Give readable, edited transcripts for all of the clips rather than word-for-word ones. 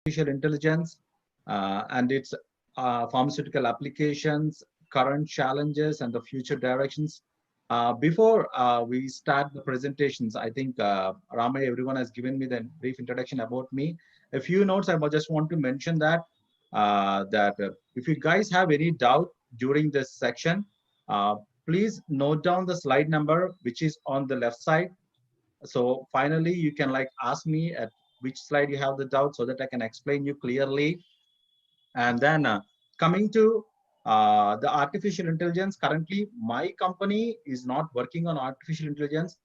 artificial intelligence and its pharmaceutical applications, current challenges, and the future directions. Before we start the presentations, I think Ramay, everyone has given me the brief introduction about me. A few notes I just want to mention that if you guys have any doubt during this section, uh, please note down the slide number which is on the left side. So finally, you can like ask me at which slide you have the doubt so that I can explain you clearly. And then coming to the artificial intelligence, currently my company is not working on artificial intelligence,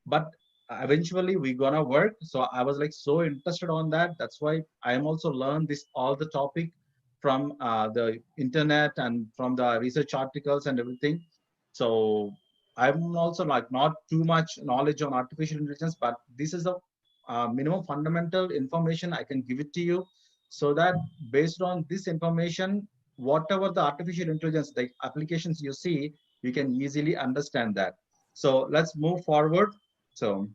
but eventually we're gonna work. So I was like so interested on that. That's why I am also learned this all the topic from the internet and from the research articles and everything. So I'm also like not too much knowledge on artificial intelligence, but this is the minimum fundamental information I can give it to you, so that based on this information, whatever the artificial intelligence, the applications you see, you can easily understand that. So let's move forward. So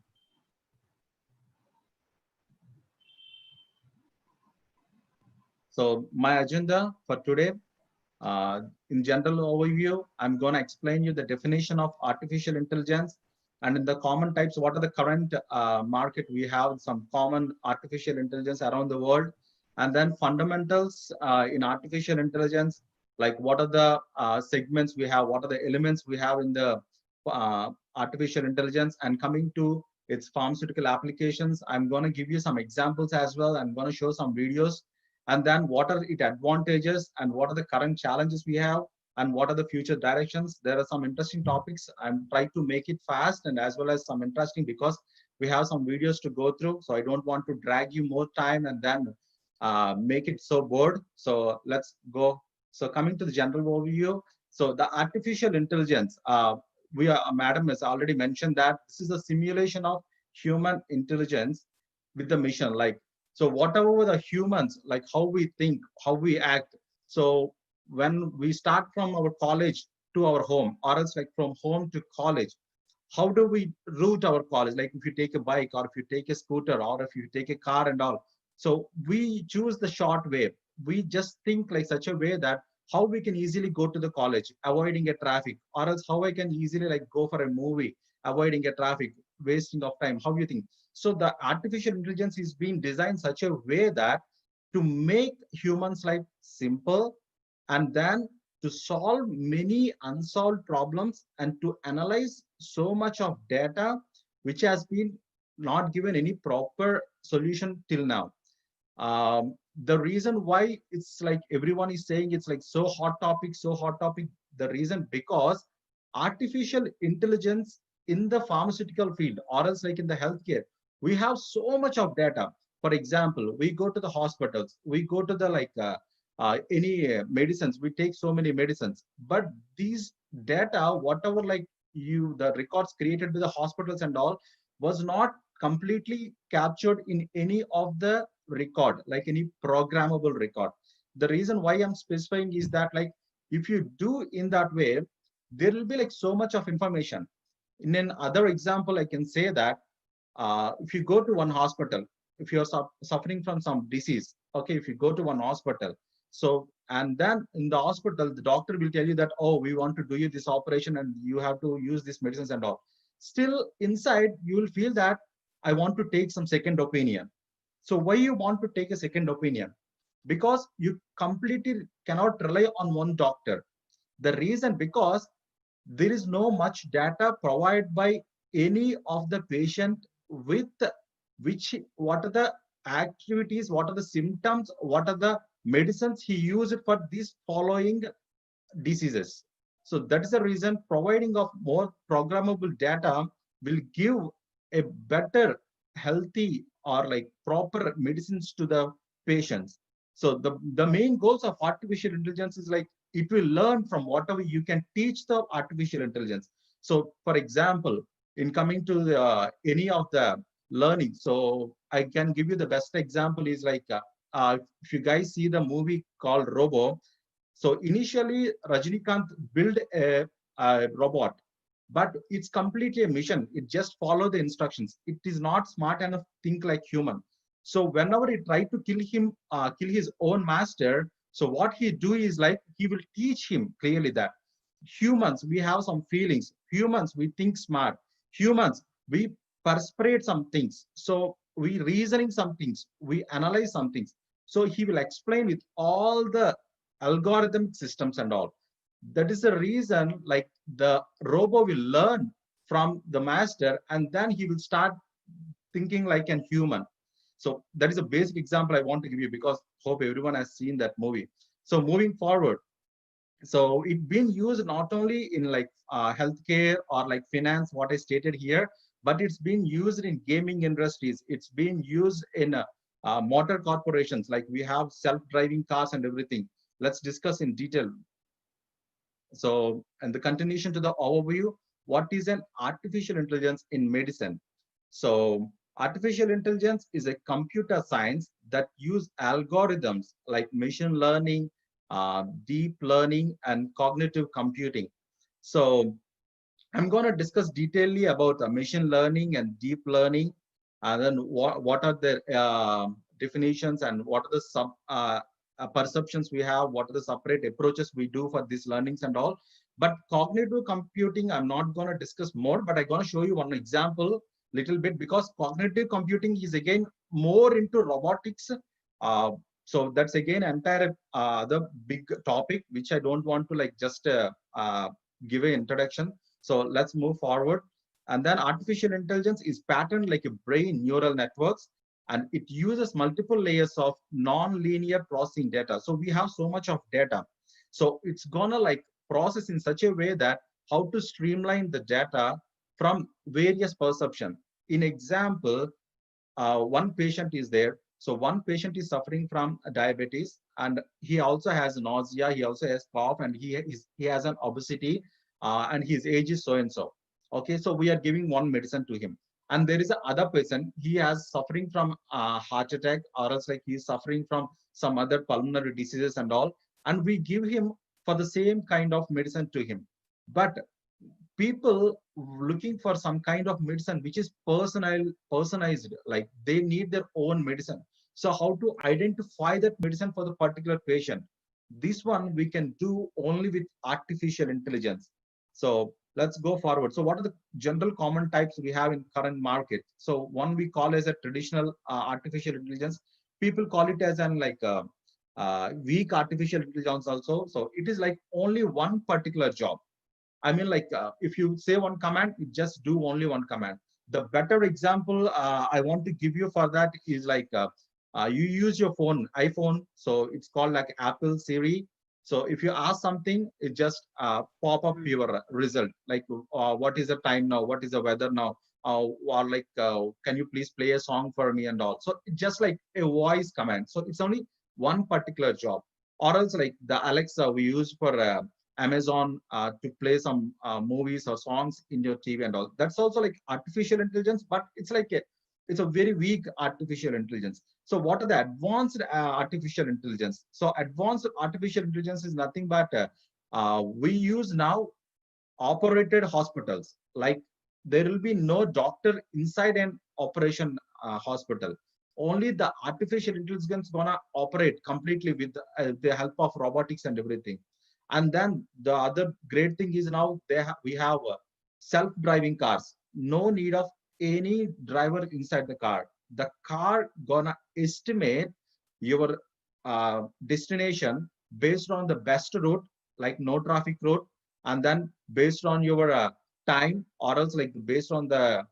my agenda for today, in general overview, I'm going to explain you the definition of artificial intelligence, and in the common types, what are the current market we have, some common artificial intelligence around the world, and then fundamentals in artificial intelligence, like what are the segments we have, what are the elements we have in the artificial intelligence, and coming to its pharmaceutical applications, I'm going to give you some examples as well. I'm going to show some videos, and then what are its advantages and what are the current challenges we have and what are the future directions. There are some interesting topics. I'm trying to make it fast and as well as some interesting, because we have some videos to go through, so I don't want to drag you more time and then make it so bored. So let's go. So coming to the general overview, so the artificial intelligence, madam has already mentioned that this is a simulation of human intelligence with the mission. Like, so whatever the humans, like how we think, how we act. So when we start from our college to our home, or else like from home to college, how do we route our college? Like if you take a bike, or if you take a scooter, or if you take a car and all. So we choose the short way. We just think like such a way that how we can easily go to the college, avoiding a traffic, or else how I can easily like go for a movie, avoiding a traffic, wasting of time. How do you think? So the artificial intelligence is being designed such a way that to make humans life simple, and then to solve many unsolved problems, and to analyze so much of data which has been not given any proper solution till now. The reason why it's like everyone is saying it's like so hot topic, so hot topic, the reason because artificial intelligence in the pharmaceutical field, or else like in the healthcare, we have so much of data. For example, we go to the hospitals, we go to the like any medicines, we take so many medicines, but these data, whatever like the records created by the hospitals and all, was not completely captured in any of the record, like any programmable record. The reason why I'm specifying is that like if you do in that way, there will be like so much of information. In an other example, I can say that if you go to one hospital, if you're suffering from some disease, okay, if you go to one hospital, so and then in the hospital, the doctor will tell you that, oh, we want to do you this operation and you have to use these medicines and all. Still inside, you will feel that I want to take some second opinion. So why you want to take a second opinion? Because you completely cannot rely on one doctor. The reason because there is no much data provided by any of the patient with which, what are the activities, what are the symptoms, what are the medicines he used for these following diseases. So that is the reason providing of more programmable data will give a better healthy or like proper medicines to the patients. So the main goals of artificial intelligence is like it will learn from whatever you can teach the artificial intelligence. So for example, in coming to any of the learning, so I can give you the best example is like if you guys see the movie called Robo. So initially, Rajinikanth built a robot, but it's completely a mission. It just follow the instructions. It is not smart enough to think like human. So whenever he tried to kill his own master, so what he do is like he will teach him clearly that humans, we have some feelings. Humans, we think smart. Humans, we perspirate some things. So we reasoning some things. We analyze some things. So he will explain with all the algorithmic systems and all. That is the reason like the robot will learn from the master, and then he will start thinking like a human. So that is a basic example I want to give you, because hope everyone has seen that movie. So moving forward, so it's been used not only in like healthcare or like finance, what I stated here, but it's been used in gaming industries. It's been used in motor corporations, like we have self-driving cars and everything. Let's discuss in detail. So, and the continuation to the overview, what is an artificial intelligence in medicine? So, artificial intelligence is a computer science that use algorithms like machine learning, deep learning, and cognitive computing. So, I'm going to discuss detailedly about machine learning and deep learning, and then what are the definitions and what are the perceptions we have, what are the separate approaches we do for these learnings and all. But cognitive computing, I'm not going to discuss more, but I'm going to show you one example little bit, because cognitive computing is again more into robotics. Uh, so that's again entire the big topic, which I don't want to like just give an introduction. So let's move forward. And then artificial intelligence is patterned like a brain neural networks, and it uses multiple layers of non-linear processing data. So we have so much of data. So it's gonna like process in such a way that how to streamline the data from various perception. In example, one patient is there. So one patient is suffering from diabetes, and he also has nausea, he also has cough, and he has an obesity, and his age is so and so. Okay, so we are giving one medicine to him. And there is a other person, he has suffering from heart attack, or else like he's suffering from some other pulmonary diseases and all, and we give him for the same kind of medicine to him. But people looking for some kind of medicine which is personalized, like they need their own medicine. So how to identify that medicine for the particular patient, this one we can do only with artificial intelligence. So let's go forward. So what are the general common types we have in current market? So one we call as a traditional artificial intelligence. People call it as an like weak artificial intelligence also. So it is like only one particular job. I mean, like if you say one command, you just do only one command. The better example I want to give you for that is like you use your phone, iPhone. So it's called like Apple Siri. So if you ask something, it just pop up your result. Like what is the time now? What is the weather now? Or like can you please play a song for me and all. So it's just like a voice command. So it's only one particular job. Or else like the Alexa we use for Amazon to play some movies or songs in your TV and all. That's also like artificial intelligence, but it's like it's a very weak artificial intelligence. So what are the advanced artificial intelligence? So advanced artificial intelligence is nothing but we use now operated hospitals. Like there will be no doctor inside an operation hospital. Only the artificial intelligence gonna operate completely with the help of robotics and everything. And then the other great thing is now we have self-driving cars. No need of any driver inside the car. The car gonna estimate your destination based on the best route, like no traffic route, and then based on your time, or else like based on the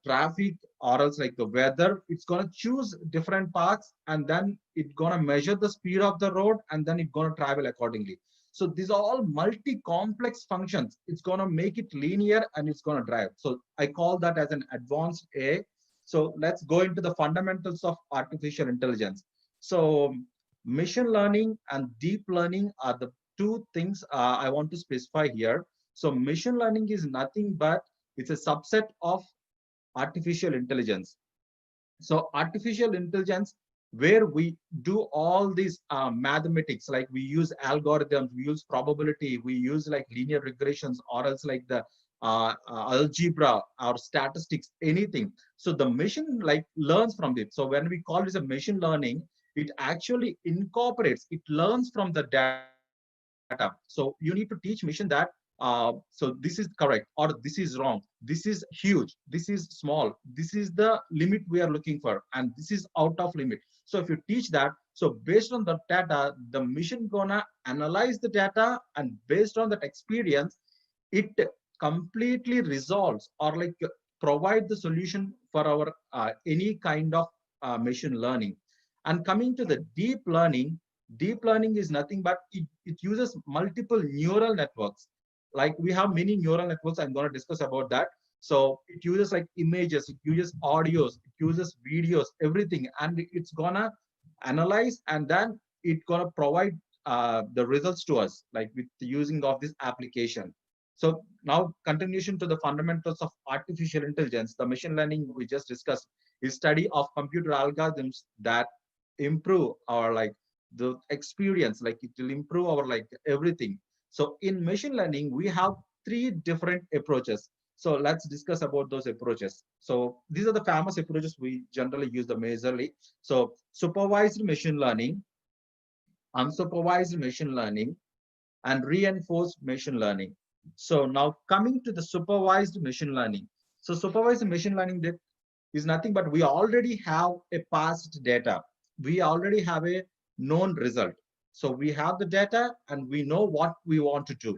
traffic, or else like the weather, it's gonna choose different paths, and then it's gonna measure the speed of the road, and then it's gonna travel accordingly. So these are all multi-complex functions. It's gonna make it linear and it's gonna drive. So I call that as an advanced AI. So let's go into the fundamentals of artificial intelligence. So machine learning and deep learning are the two things I want to specify here. So machine learning is nothing but it's a subset of artificial intelligence. So artificial intelligence, where we do all these mathematics, like we use algorithms, we use probability, we use like linear regressions, or else like the algebra or statistics, anything. So the machine like learns from it. So when we call this a machine learning, it actually incorporates, it learns from the data. So you need to teach machine that so this is correct or this is wrong, this is huge, this is small, this is the limit we are looking for, and this is out of limit. So if you teach that, so based on the data, the machine gonna analyze the data, and based on that experience, it completely resolves or like provide the solution for our any kind of machine learning. And coming to the deep learning is nothing but it uses multiple neural networks. Like we have many neural networks, I'm going to discuss about that. So it uses like images, it uses audios, it uses videos, everything, and it's gonna analyze, and then it gonna provide the results to us, like with the using of this application. So now continuation to the fundamentals of artificial intelligence, the machine learning we just discussed is study of computer algorithms that improve our like the experience, like it will improve our like everything. So in machine learning, we have three different approaches. So let's discuss about those approaches. So these are the famous approaches we generally use the majorly. So supervised machine learning, unsupervised machine learning, and reinforced machine learning. So now coming to the supervised machine learning. So supervised machine learning that is nothing but we already have a past data. We already have a known result. So we have the data and we know what we want to do.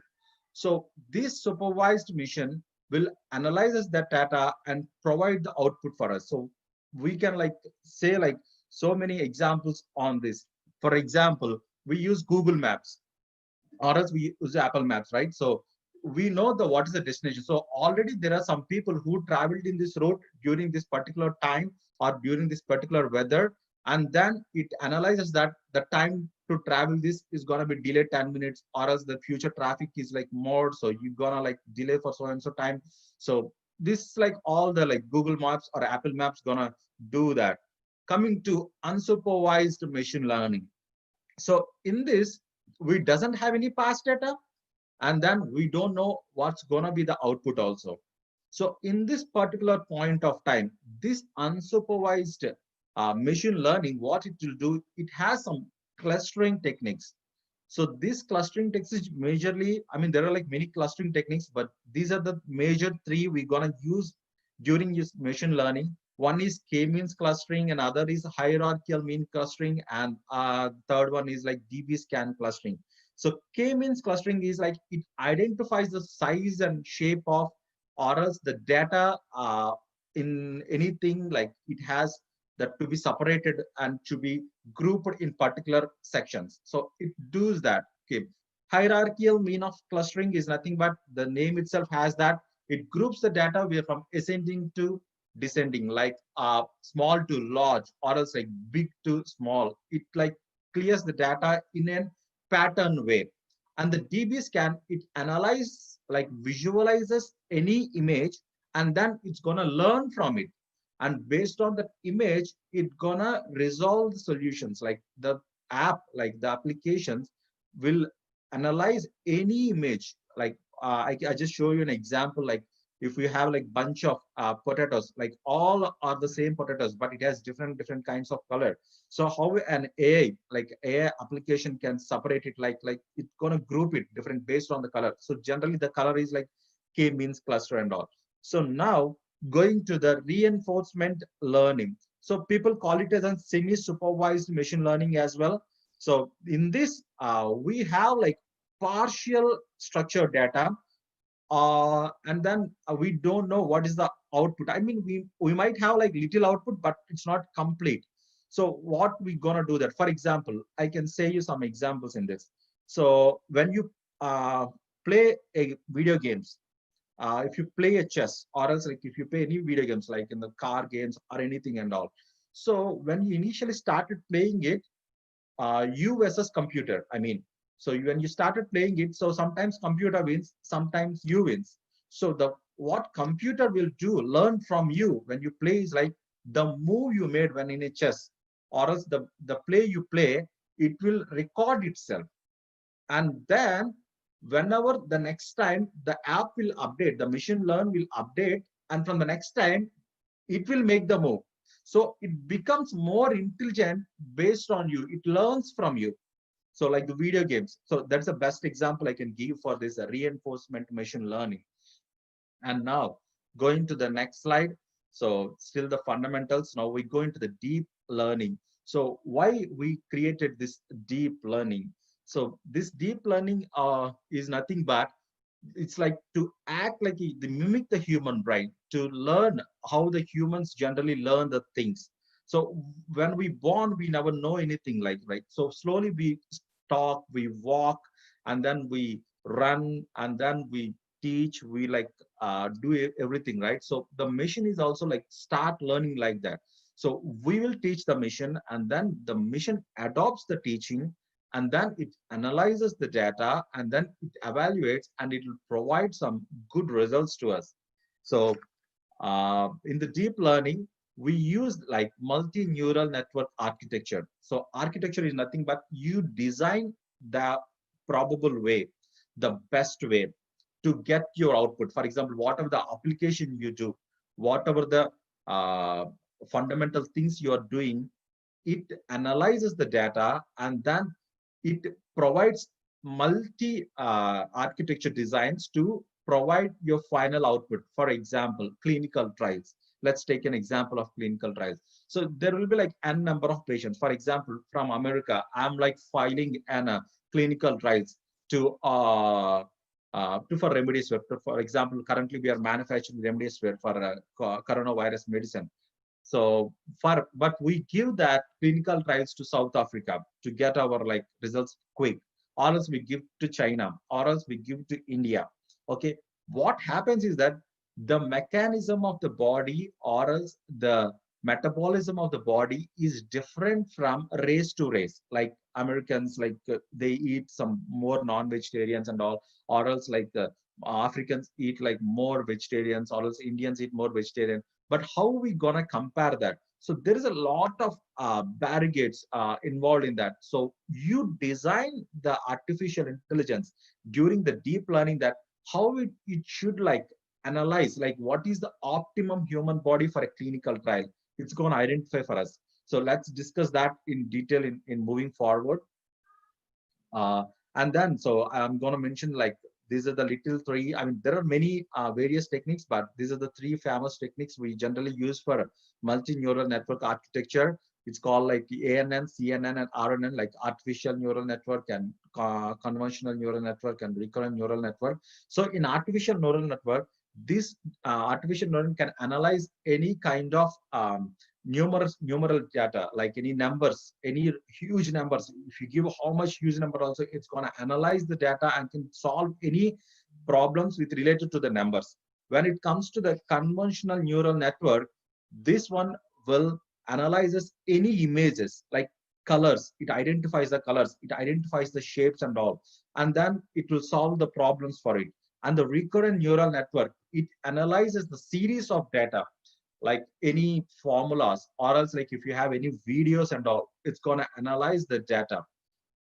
So this supervised mission will analyze that data and provide the output for us. So we can like say like so many examples on this. For example, we use Google Maps or else we use Apple Maps, right? So we know the what is the destination. So already there are some people who traveled in this road during this particular time or during this particular weather, and then it analyzes that the time to travel this is gonna be delayed 10 minutes, or else the future traffic is like more, so you're gonna like delay for so and so time. So this like all the like Google Maps or Apple Maps gonna do that. Coming to unsupervised machine learning. So in this, we doesn't have any past data, and then we don't know what's going to be the output also. So in this particular point of time, this unsupervised machine learning, what it will do, it has some clustering techniques. So this clustering techniques is majorly, I mean, there are like many clustering techniques, but these are the major three we're gonna use during this machine learning. One is k-means clustering, and other is hierarchical mean clustering, and third one is like DB scan clustering. So k-means clustering is like it identifies the size and shape of or else the data in anything, like it has that to be separated and to be grouped in particular sections. So it does that. Okay. Hierarchical mean of clustering is nothing but the name itself has that it groups the data where from ascending to descending, like small to large or else like big to small. It like clears the data in a pattern way. And the DB scan, it analyzes, like visualizes any image, and then it's gonna learn from it. And based on that image, it gonna resolve the solutions. Like the app, like the applications will analyze any image. Like I just show you an example. Like if we have like bunch of potatoes, like all are the same potatoes, but it has different kinds of color. So how an AI, like AI application can separate it, like it's gonna group it different based on the color. So generally the color is like k-means cluster and all. So now going to the reinforcement learning. So people call it as a semi-supervised machine learning as well. So in this, we have like partial structured data, and then we don't know what is the output. I mean, we might have like little output, but it's not complete. So what we gonna do that? For example, I can say you some examples in this. So when you play a video games, if you play a chess or else like if you play any video games like in the car games or anything and all, so when you initially started playing it, you versus computer, I mean, so when you started playing it, so sometimes computer wins, sometimes you wins. So the what computer will do learn from you when you play is like the move you made when in a chess, or else the play you play, it will record itself, and then whenever the next time the app will update, the machine learn will update, and from the next time it will make the move. So it becomes more intelligent based on you. It learns from you. So like the video games. So that's the best example I can give for this reinforcement machine learning. And now going to the next slide. So still the fundamentals. Now we go into the deep learning. So why we created this deep learning? So this deep learning is nothing but it's like to act like the mimic the human brain to learn how the humans generally learn the things. So when we born, we never know anything like right. So slowly we talk, we walk, and then we run, and then we teach. We like do everything right. So the machine is also like start learning like that. So we will teach the machine, and then the machine adopts the teaching, and then it analyzes the data, and then it evaluates, and it will provide some good results to us. So in the deep learning, we use like multi-neural network architecture. So architecture is nothing but you design the probable way, the best way to get your output. For example, whatever the application you do, whatever the uh, fundamental things you are doing, it analyzes the data, and then it provides multi architecture designs to provide your final output. For example, clinical trials. Let's take an example of clinical trials. So there will be like n number of patients. For example, from America, I'm like filing an clinical trials to for remdesivir. For example, currently we are manufacturing remdesivir for coronavirus medicine. So but we give that clinical trials to South Africa to get our like results quick, or else we give to China, or else we give to India. Okay, what happens is that the mechanism of the body, or else the metabolism of the body is different from race to race. Like Americans, like they eat some more non-vegetarians and all, or else like the Africans eat like more vegetarians, or else Indians eat more vegetarian. But how are we gonna compare that? So there is a lot of barricades involved in that. So you design the artificial intelligence during the deep learning, that how it should like analyze like what is the optimum human body for a clinical trial. It's going to identify for us. So let's discuss that in detail in moving forward. Uh, and then, so I'm going to mention like these are the little three. I mean, there are many various techniques, but these are the three famous techniques we generally use for multi-neural network architecture. It's called like ANN, CNN, and RNN, like artificial neural network and conventional neural network and recurrent neural network. So in artificial neural network, this artificial neural can analyze any kind of numeral data, like any numbers, any huge numbers. If you give how much huge number also, it's going to analyze the data and can solve any problems with related to the numbers. When it comes to the conventional neural network, this one will analyzes any images like colors. It identifies the colors, it identifies the shapes and all, and then it will solve the problems for it. And the recurrent neural network, it analyzes the series of data, like any formulas, or else like if you have any videos and all, it's going to analyze the data.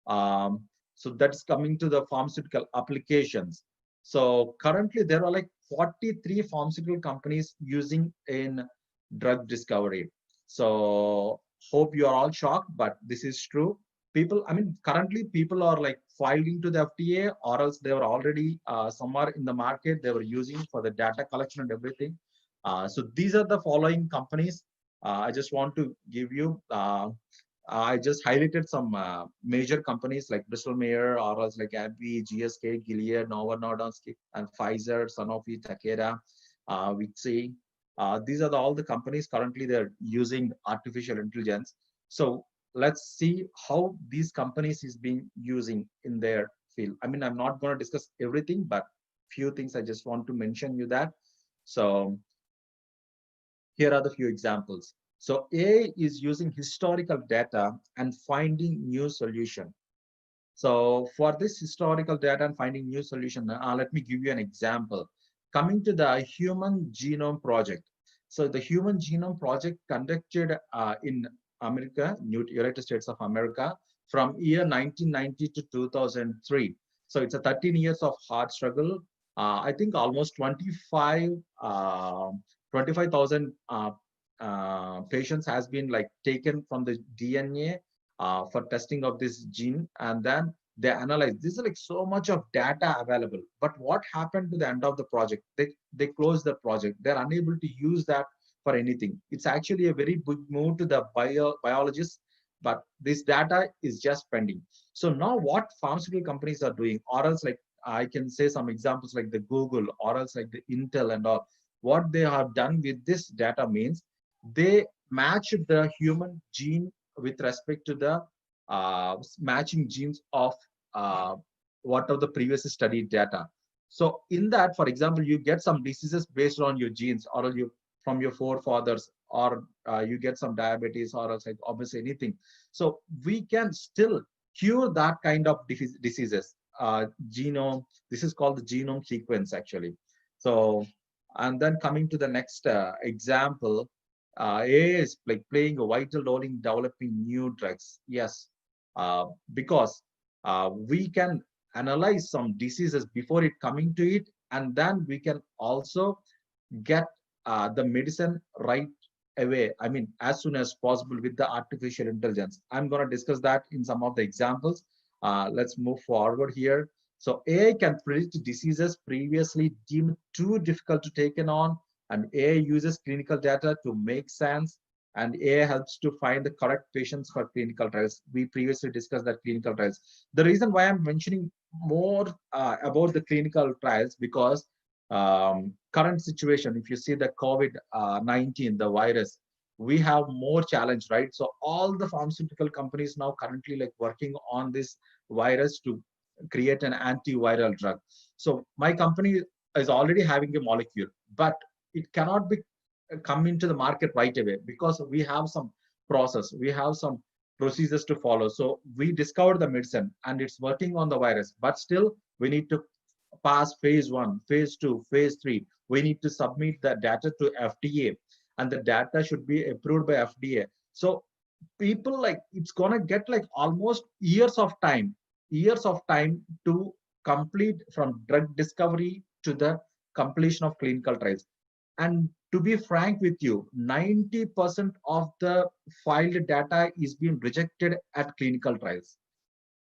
So that's coming to the pharmaceutical applications. So currently there are like 43 pharmaceutical companies using in drug discovery. So hope you are all shocked, but this is true. People, I mean, currently people are like filing to the FDA, or else they were already somewhere in the market they were using for the data collection and everything. So these are the following companies. I just want to give you I just highlighted some major companies like Bristol Myers, or else like AbbVie, GSK, Gilead, Novo Nordisk, and Pfizer, Sanofi, Takeda, Vixi. These are all the companies currently they're using artificial intelligence. So let's see how these companies is being using in their field. I mean, I'm not going to discuss everything, but few things I just want to mention you that. So here are the few examples. So AI is using historical data and finding new solution. So for this historical data and finding new solution, let me give you an example. Coming to the Human Genome Project. So the Human Genome Project conducted in America, United States of America, from year 1990 to 2003. So it's a 13 years of hard struggle. I think almost 25,000 patients has been like taken from the DNA for testing of this gene, and then they analyze. This is like so much of data available. But what happened to the end of the project? They closed the project. They're unable to use that for anything. It's actually a very big move to the biologists, but this data is just pending. So now what pharmaceutical companies are doing, or else like I can say some examples like the Google, or else like the Intel and all, what they have done with this data means they match the human gene with respect to the matching genes of uh, what of the previous studied data. So in that, for example, you get some diseases based on your genes, or you from your forefathers, or you get some diabetes, or else like obviously anything. So we can still cure that kind of diseases. Genome. This is called the genome sequence actually. So, and then coming to the next example, AI is like playing a vital role in developing new drugs. Yes, because we can analyze some diseases before it coming to it, and then we can also get the medicine right away. I mean, as soon as possible with the artificial intelligence. I'm going to discuss that in some of the examples. Let's move forward here. So AI can predict diseases previously deemed too difficult to take on, and AI uses clinical data to make sense, and AI helps to find the correct patients for clinical trials. We previously discussed that clinical trials. The reason why I'm mentioning more about the clinical trials, because current situation, if you see the COVID-19, the virus, we have more challenge, right? So all the pharmaceutical companies now currently like working on this virus to create an antiviral drug. So my company is already having a molecule, but it cannot be come into the market right away because we have some process, we have some procedures to follow. So we discovered the medicine and it's working on the virus, but still we need to pass phase 1, phase 2, phase 3. We need to submit the data to FDA, and the data should be approved by FDA. So people like it's gonna get like almost years of time to complete from drug discovery to the completion of clinical trials. And to be frank with you, 90% of the filed data is being rejected at clinical trials.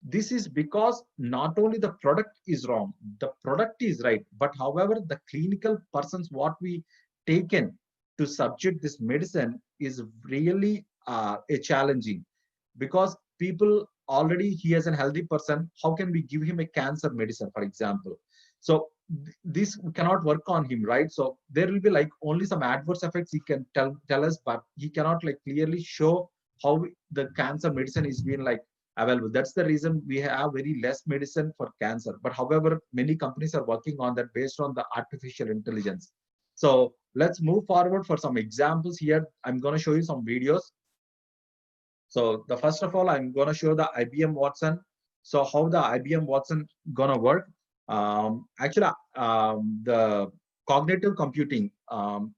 This is because not only the product is wrong, the product is right, but however the clinical persons what we taken to subject this medicine is really a challenging, because people already he is a healthy person, how can we give him a cancer medicine for example? So this cannot work on him, right? So there will be like only some adverse effects he can tell us, but he cannot like clearly show how the cancer medicine is being like available. That's the reason we have very less medicine for cancer. But however, many companies are working on that based on the artificial intelligence. So let's move forward for some examples here. I'm going to show you some videos. So the first of all, I'm going to show the IBM Watson. So how the IBM Watson going to work? Actually, the cognitive computing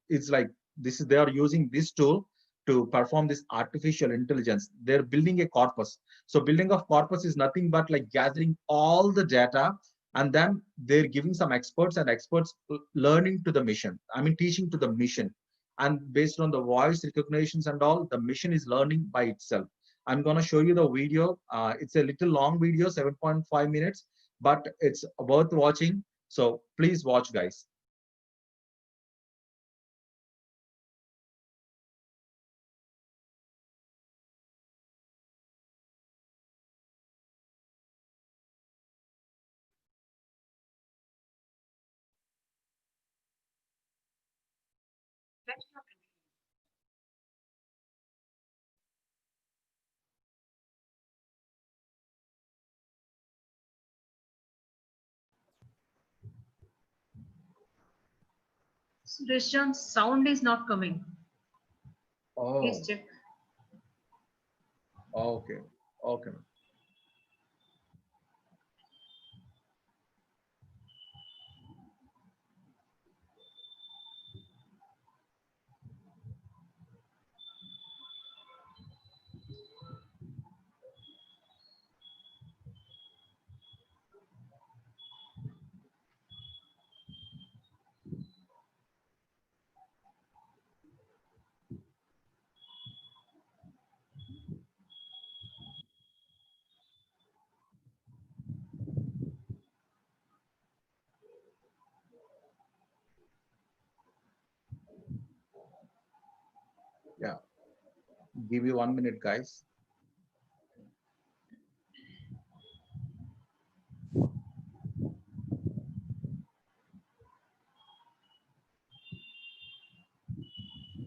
is like this is they are using this tool to perform this artificial intelligence. They're building a corpus. So building of corpus is nothing but like gathering all the data, and then they're giving some experts, and experts learning to the mission. I mean, teaching to the mission. And based on the voice recognitions and all, the mission is learning by itself. I'm going to show you the video. It's a little long video, 7.5 minutes, but it's worth watching. So please watch, guys. SureshJohn's sound is not coming. Please Oh, check. okay. Okay. Yeah. Give you 1 minute, guys.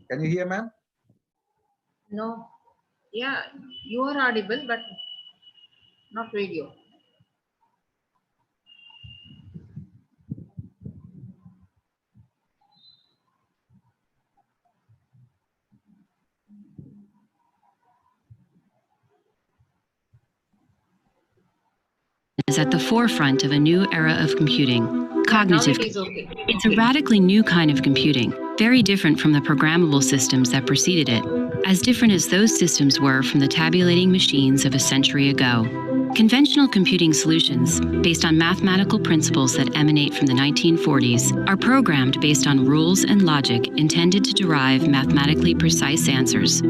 Can you hear, ma'am? No. Yeah, you are audible, but not video. Is at the forefront of a new era of computing, cognitive. Now it is okay. It's a radically new kind of computing, very different from the programmable systems that preceded it, as different as those systems were from the tabulating machines of a century ago. Conventional computing solutions, based on mathematical principles that emanate from the 1940s, are programmed based on rules and logic intended to derive mathematically precise answers,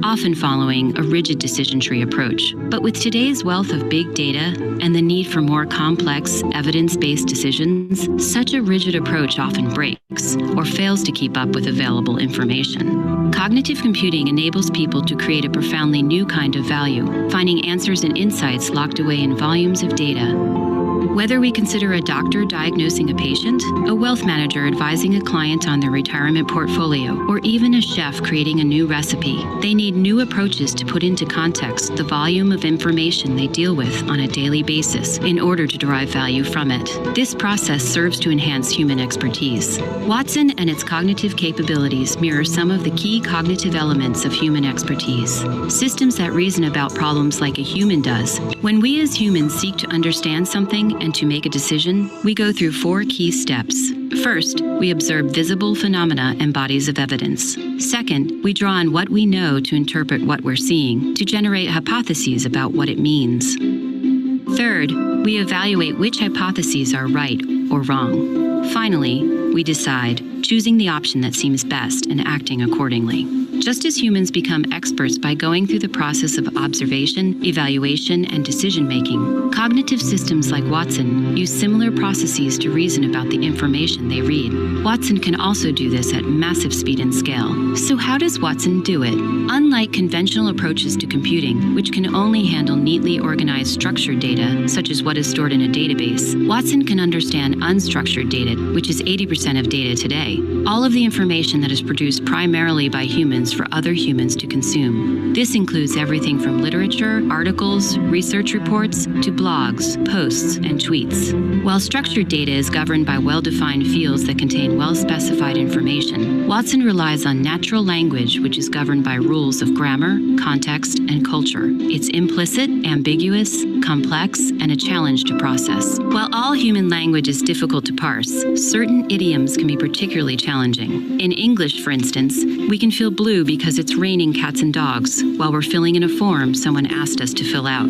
often following a rigid decision tree approach. But with today's wealth of big data and the need for more complex, evidence-based decisions, such a rigid approach often breaks or fails to keep up with available information. Cognitive computing enables people to create a profoundly new kind of value, finding answers and insights locked away in volumes of data. Whether we consider a doctor diagnosing a patient, a wealth manager advising a client on their retirement portfolio, or even a chef creating a new recipe, they need new approaches to put into context the volume of information they deal with on a daily basis in order to derive value from it. This process serves to enhance human expertise. Watson and its cognitive capabilities mirror some of the key cognitive elements of human expertise. Systems that reason about problems like a human does. When we as humans seek to understand something and to make a decision, we go through 4 key steps. First, we observe visible phenomena and bodies of evidence. Second, we draw on what we know to interpret what we're seeing, to generate hypotheses about what it means. Third, we evaluate which hypotheses are right or wrong. Finally, we decide, choosing the option that seems best and acting accordingly. Just as humans become experts by going through the process of observation, evaluation, and decision-making, cognitive systems like Watson use similar processes to reason about the information they read. Watson can also do this at massive speed and scale. So how does Watson do it? Unlike conventional approaches to computing, which can only handle neatly organized structured data, such as what is stored in a database, Watson can understand unstructured data, which is 80% of data today. All of the information that is produced primarily by humans for other humans to consume. This includes everything from literature, articles, research reports, to blogs, posts, and tweets. While structured data is governed by well-defined fields that contain well-specified information, Watson relies on natural language, which is governed by rules of grammar, context, and culture. It's implicit, ambiguous, complex, and a challenge to process. While all human language is difficult to parse, certain idioms can be particularly challenging. In English, for instance, we can feel blue because it's raining cats and dogs while we're filling in a form someone asked us to fill out.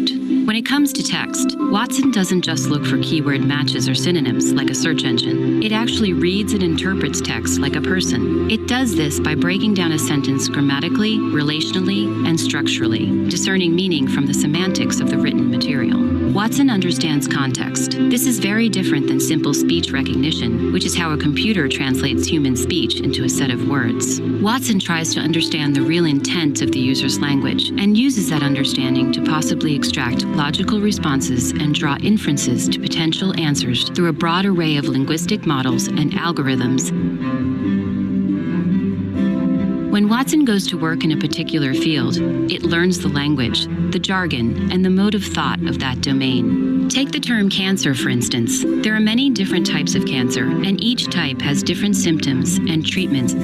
When it comes to text, Watson doesn't just look for keyword matches or synonyms like a search engine. It actually reads and interprets text like a person. It does this by breaking down a sentence grammatically, relationally, and structurally, discerning meaning from the semantics of the written material. Watson understands context. This is very different than simple speech recognition, which is how a computer translates human speech into a set of words. Watson tries to understand the real intent of the user's language and uses that understanding to possibly extract logical responses and draw inferences to potential answers through a broad array of linguistic models and algorithms. When Watson goes to work in a particular field, it learns the language, the jargon, and the mode of thought of that domain. Take the term cancer, for instance. There are many different types of cancer, and each type has different symptoms and treatments.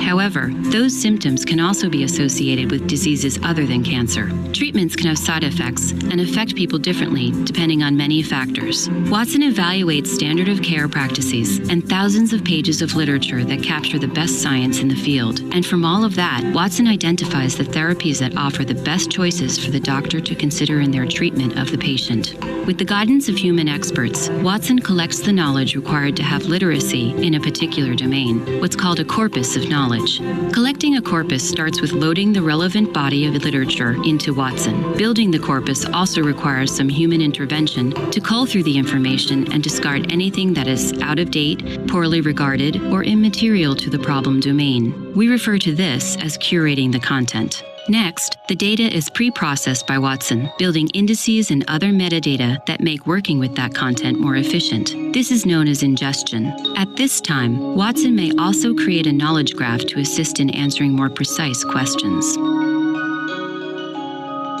However, those symptoms can also be associated with diseases other than cancer. Treatments can have side effects and affect people differently depending on many factors. Watson evaluates standard of care practices and thousands of pages of literature that capture the best science in the field. And from all of that, Watson identifies the therapies that offer the best choices for the doctor to consider in their treatment of the patient. With the guidance of human experts, Watson collects the knowledge required to have literacy in a particular domain, what's called a corpus of knowledge. Collecting a corpus starts with loading the relevant body of literature into Watson. Building the corpus also requires some human intervention to cull through the information and discard anything that is out of date, poorly regarded, or immaterial to the problem domain. We refer to this as curating the content. Next, the data is pre-processed by Watson, building indices and other metadata that make working with that content more efficient. This is known as ingestion. At this time, Watson may also create a knowledge graph to assist in answering more precise questions.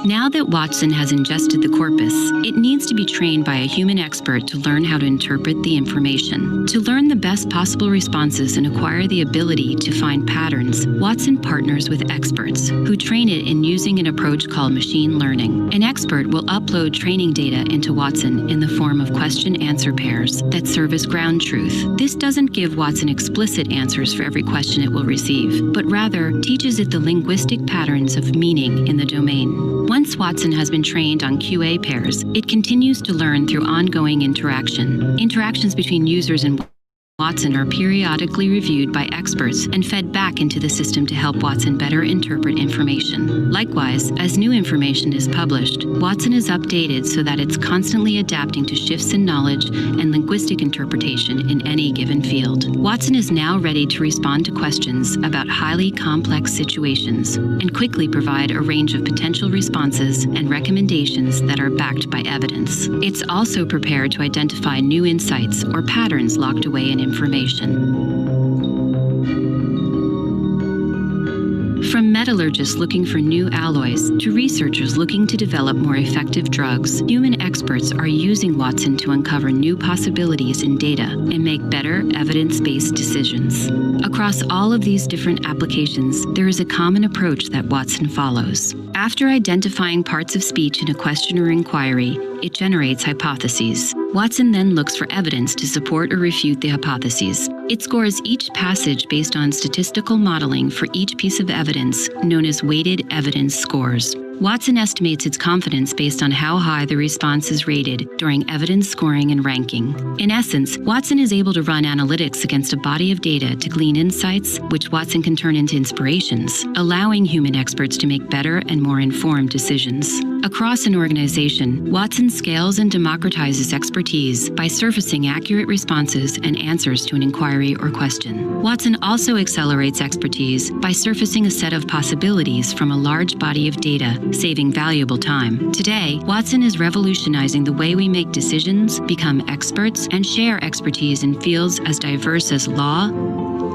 Now that Watson has ingested the corpus, it needs to be trained by a human expert to learn how to interpret the information. To learn the best possible responses and acquire the ability to find patterns, Watson partners with experts who train it in using an approach called machine learning. An expert will upload training data into Watson in the form of question-answer pairs that serve as ground truth. This doesn't give Watson explicit answers for every question it will receive, but rather teaches it the linguistic patterns of meaning in the domain. Once Watson has been trained on QA pairs, it continues to learn through ongoing interaction. Interactions between users and Watson are periodically reviewed by experts and fed back into the system to help Watson better interpret information. Likewise, as new information is published, Watson is updated so that it's constantly adapting to shifts in knowledge and linguistic interpretation in any given field. Watson is now ready to respond to questions about highly complex situations and quickly provide a range of potential responses and recommendations that are backed by evidence. It's also prepared to identify new insights or patterns locked away in information. From metallurgists looking for new alloys to researchers looking to develop more effective drugs, human experts are using Watson to uncover new possibilities in data and make better evidence-based decisions. Across all of these different applications, there is a common approach that Watson follows. After identifying parts of speech in a question or inquiry, it generates hypotheses. Watson then looks for evidence to support or refute the hypotheses. It scores each passage based on statistical modeling for each piece of evidence, known as weighted evidence scores. Watson estimates its confidence based on how high the response is rated during evidence scoring and ranking. In essence, Watson is able to run analytics against a body of data to glean insights, which Watson can turn into inspirations, allowing human experts to make better and more informed decisions. Across an organization, Watson scales and democratizes expertise by surfacing accurate responses and answers to an inquiry or question. Watson also accelerates expertise by surfacing a set of possibilities from a large body of data, saving valuable time. Today, Watson is revolutionizing the way we make decisions, become experts, and share expertise in fields as diverse as law,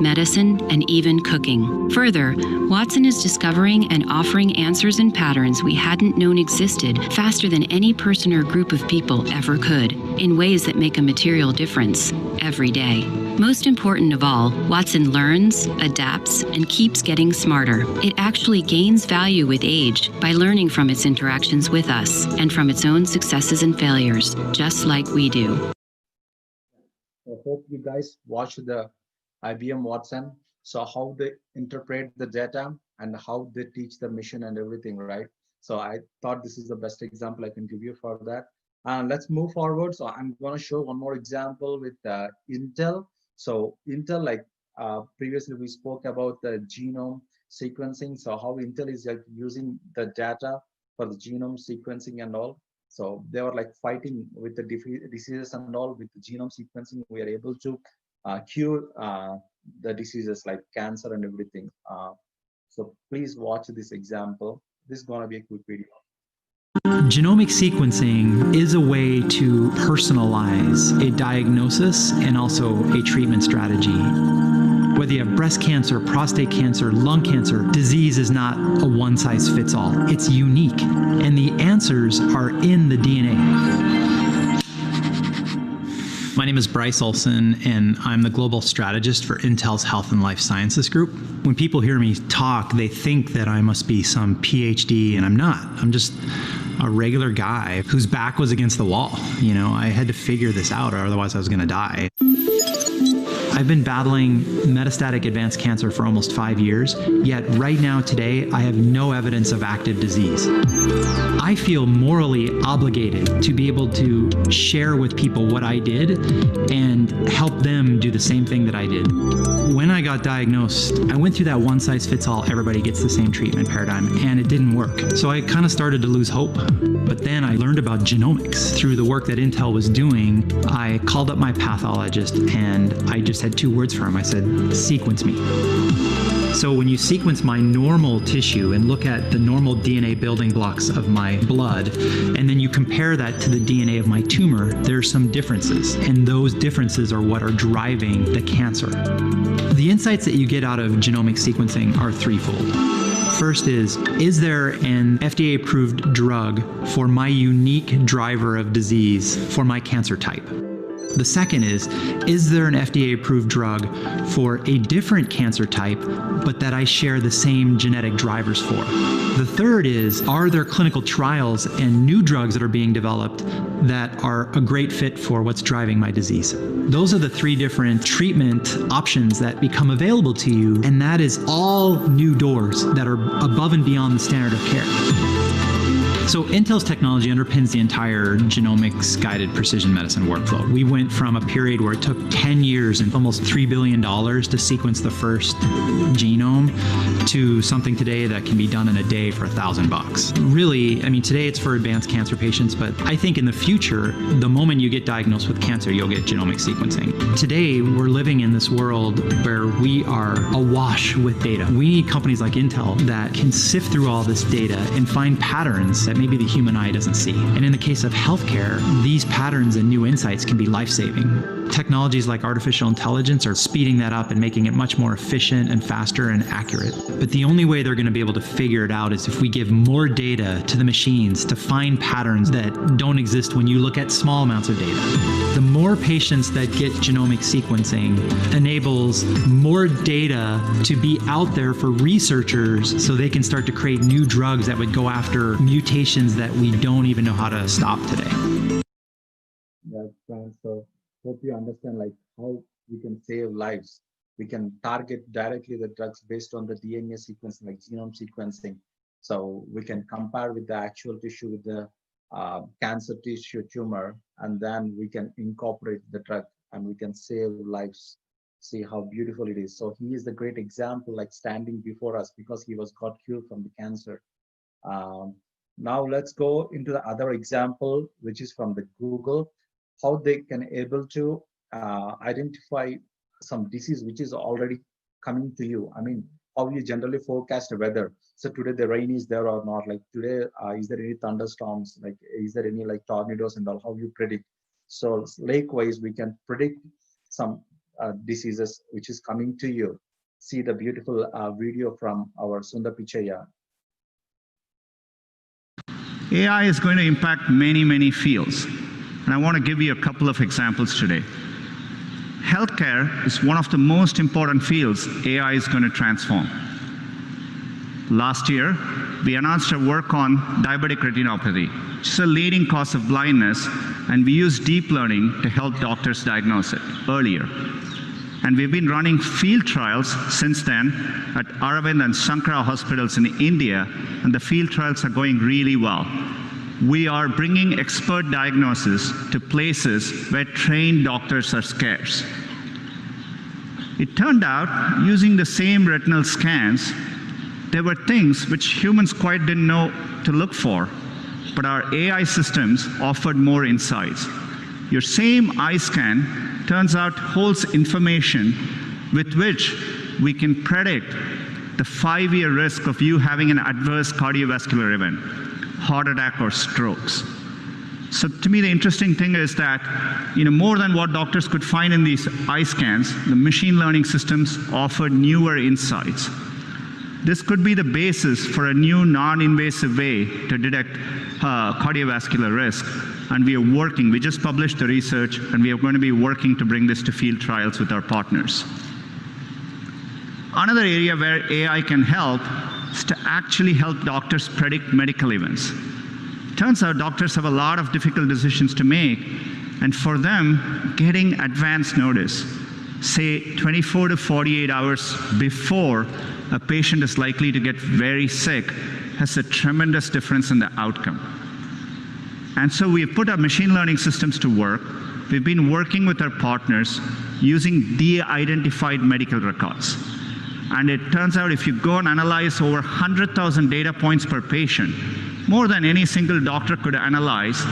medicine, and even cooking. Further, Watson is discovering and offering answers and patterns we hadn't known existed faster than any person or group of people ever could, in ways that make a material difference every day. Most important of all, Watson learns, adapts, and keeps getting smarter. It actually gains value with age by learning from its interactions with us and from its own successes and failures, just like we do. I hope you guys watch the IBM Watson, so how they interpret the data and how they teach the mission and everything, right? So I thought this is the best example I can give you for that. Let's move forward. So I'm going to show one more example with Intel. So Intel, like previously we spoke about the genome sequencing. So how Intel is like using the data for the genome sequencing and all. So they were like fighting with the diseases and all. With the genome sequencing, we are able to cure the diseases like cancer and everything. So please watch this example. This is going to be a quick video. Genomic sequencing is a way to personalize a diagnosis and also a treatment strategy. Whether you have breast cancer, prostate cancer, lung cancer, disease is not a one-size-fits-all. It's unique, and the answers are in the DNA. My name is Bryce Olson, and I'm the global strategist for Intel's Health and Life Sciences Group. When people hear me talk, they think that I must be some PhD, and I'm not. I'm just a regular guy whose back was against the wall. You know, I had to figure this out, or otherwise I was going to die. I've been battling metastatic advanced cancer for almost 5 years, yet right now today I have no evidence of active disease. I feel morally obligated to be able to share with people what I did and help them do the same thing that I did. When I got diagnosed, I went through that one-size-fits-all, everybody gets the same treatment paradigm, and it didn't work. So I kind of started to lose hope. But then I learned about genomics through the work that Intel was doing. I called up my pathologist and I just had 2 words for him. I said, sequence me. So when you sequence my normal tissue and look at the normal DNA building blocks of my blood, and then you compare that to the DNA of my tumor, there's some differences. And those differences are what are driving the cancer. The insights that you get out of genomic sequencing are threefold. First is there an FDA-approved drug for my unique driver of disease for my cancer type? The second is there an FDA-approved drug for a different cancer type, but that I share the same genetic drivers for? The third is, are there clinical trials and new drugs that are being developed that are a great fit for what's driving my disease? Those are the 3 different treatment options that become available to you, and that is all new doors that are above and beyond the standard of care. So Intel's technology underpins the entire genomics-guided precision medicine workflow. We went from a period where it took 10 years and almost $3 billion to sequence the first genome to something today that can be done in a day for $1,000. Really, I mean, today it's for advanced cancer patients, but I think in the future, the moment you get diagnosed with cancer, you'll get genomic sequencing. Today, we're living in this world where we are awash with data. We need companies like Intel that can sift through all this data and find patterns that maybe the human eye doesn't see. And in the case of healthcare, these patterns and new insights can be life-saving. Technologies like artificial intelligence are speeding that up and making it much more efficient and faster and accurate. But the only way they're going to be able to figure it out is if we give more data to the machines to find patterns that don't exist when you look at small amounts of data. The more patients that get genomic sequencing enables more data to be out there for researchers so they can start to create new drugs that would go after mutations that we don't even know how to stop today. That's fine. So hope you understand like how we can save lives. We can target directly the drugs based on the DNA sequencing, like genome sequencing. So we can compare with the actual tissue with the cancer tissue tumor, and then we can incorporate the drug and we can save lives. See how beautiful it is. So he is the great example, like standing before us because he got cured from the cancer. Now let's go into the other example, which is from the Google, how they can able to identify some disease which is already coming to you. I mean, how you generally forecast the weather. So today the rain is there or not? Like today, is there any thunderstorms? Like is there any like tornadoes and all? How you predict? So likewise, we can predict some diseases which is coming to you. See the beautiful video from our Sundar Pichaya. AI is going to impact many, many fields. And I want to give you a couple of examples today. Healthcare is one of the most important fields AI is going to transform. Last year, we announced our work on diabetic retinopathy, which is a leading cause of blindness, and we use deep learning to help doctors diagnose it earlier. And we've been running field trials since then at Aravind and Sankara hospitals in India, and the field trials are going really well. We are bringing expert diagnosis to places where trained doctors are scarce. It turned out, using the same retinal scans, there were things which humans quite didn't know to look for, but our AI systems offered more insights. Your same eye scan turns out holds information with which we can predict the 5-year risk of you having an adverse cardiovascular event, heart attack or strokes. So to me, the interesting thing is that, more than what doctors could find in these eye scans, the machine learning systems offered newer insights. This could be the basis for a new non-invasive way to detect cardiovascular risk. And we just published the research, and we are going to be working to bring this to field trials with our partners. Another area where AI can help is to actually help doctors predict medical events. Turns out doctors have a lot of difficult decisions to make, and for them, getting advance notice say 24 to 48 hours before a patient is likely to get very sick, has a tremendous difference in the outcome. And so we've put our machine learning systems to work. We've been working with our partners using de-identified medical records. And it turns out if you go and analyze over 100,000 data points per patient, more than any single doctor could analyze,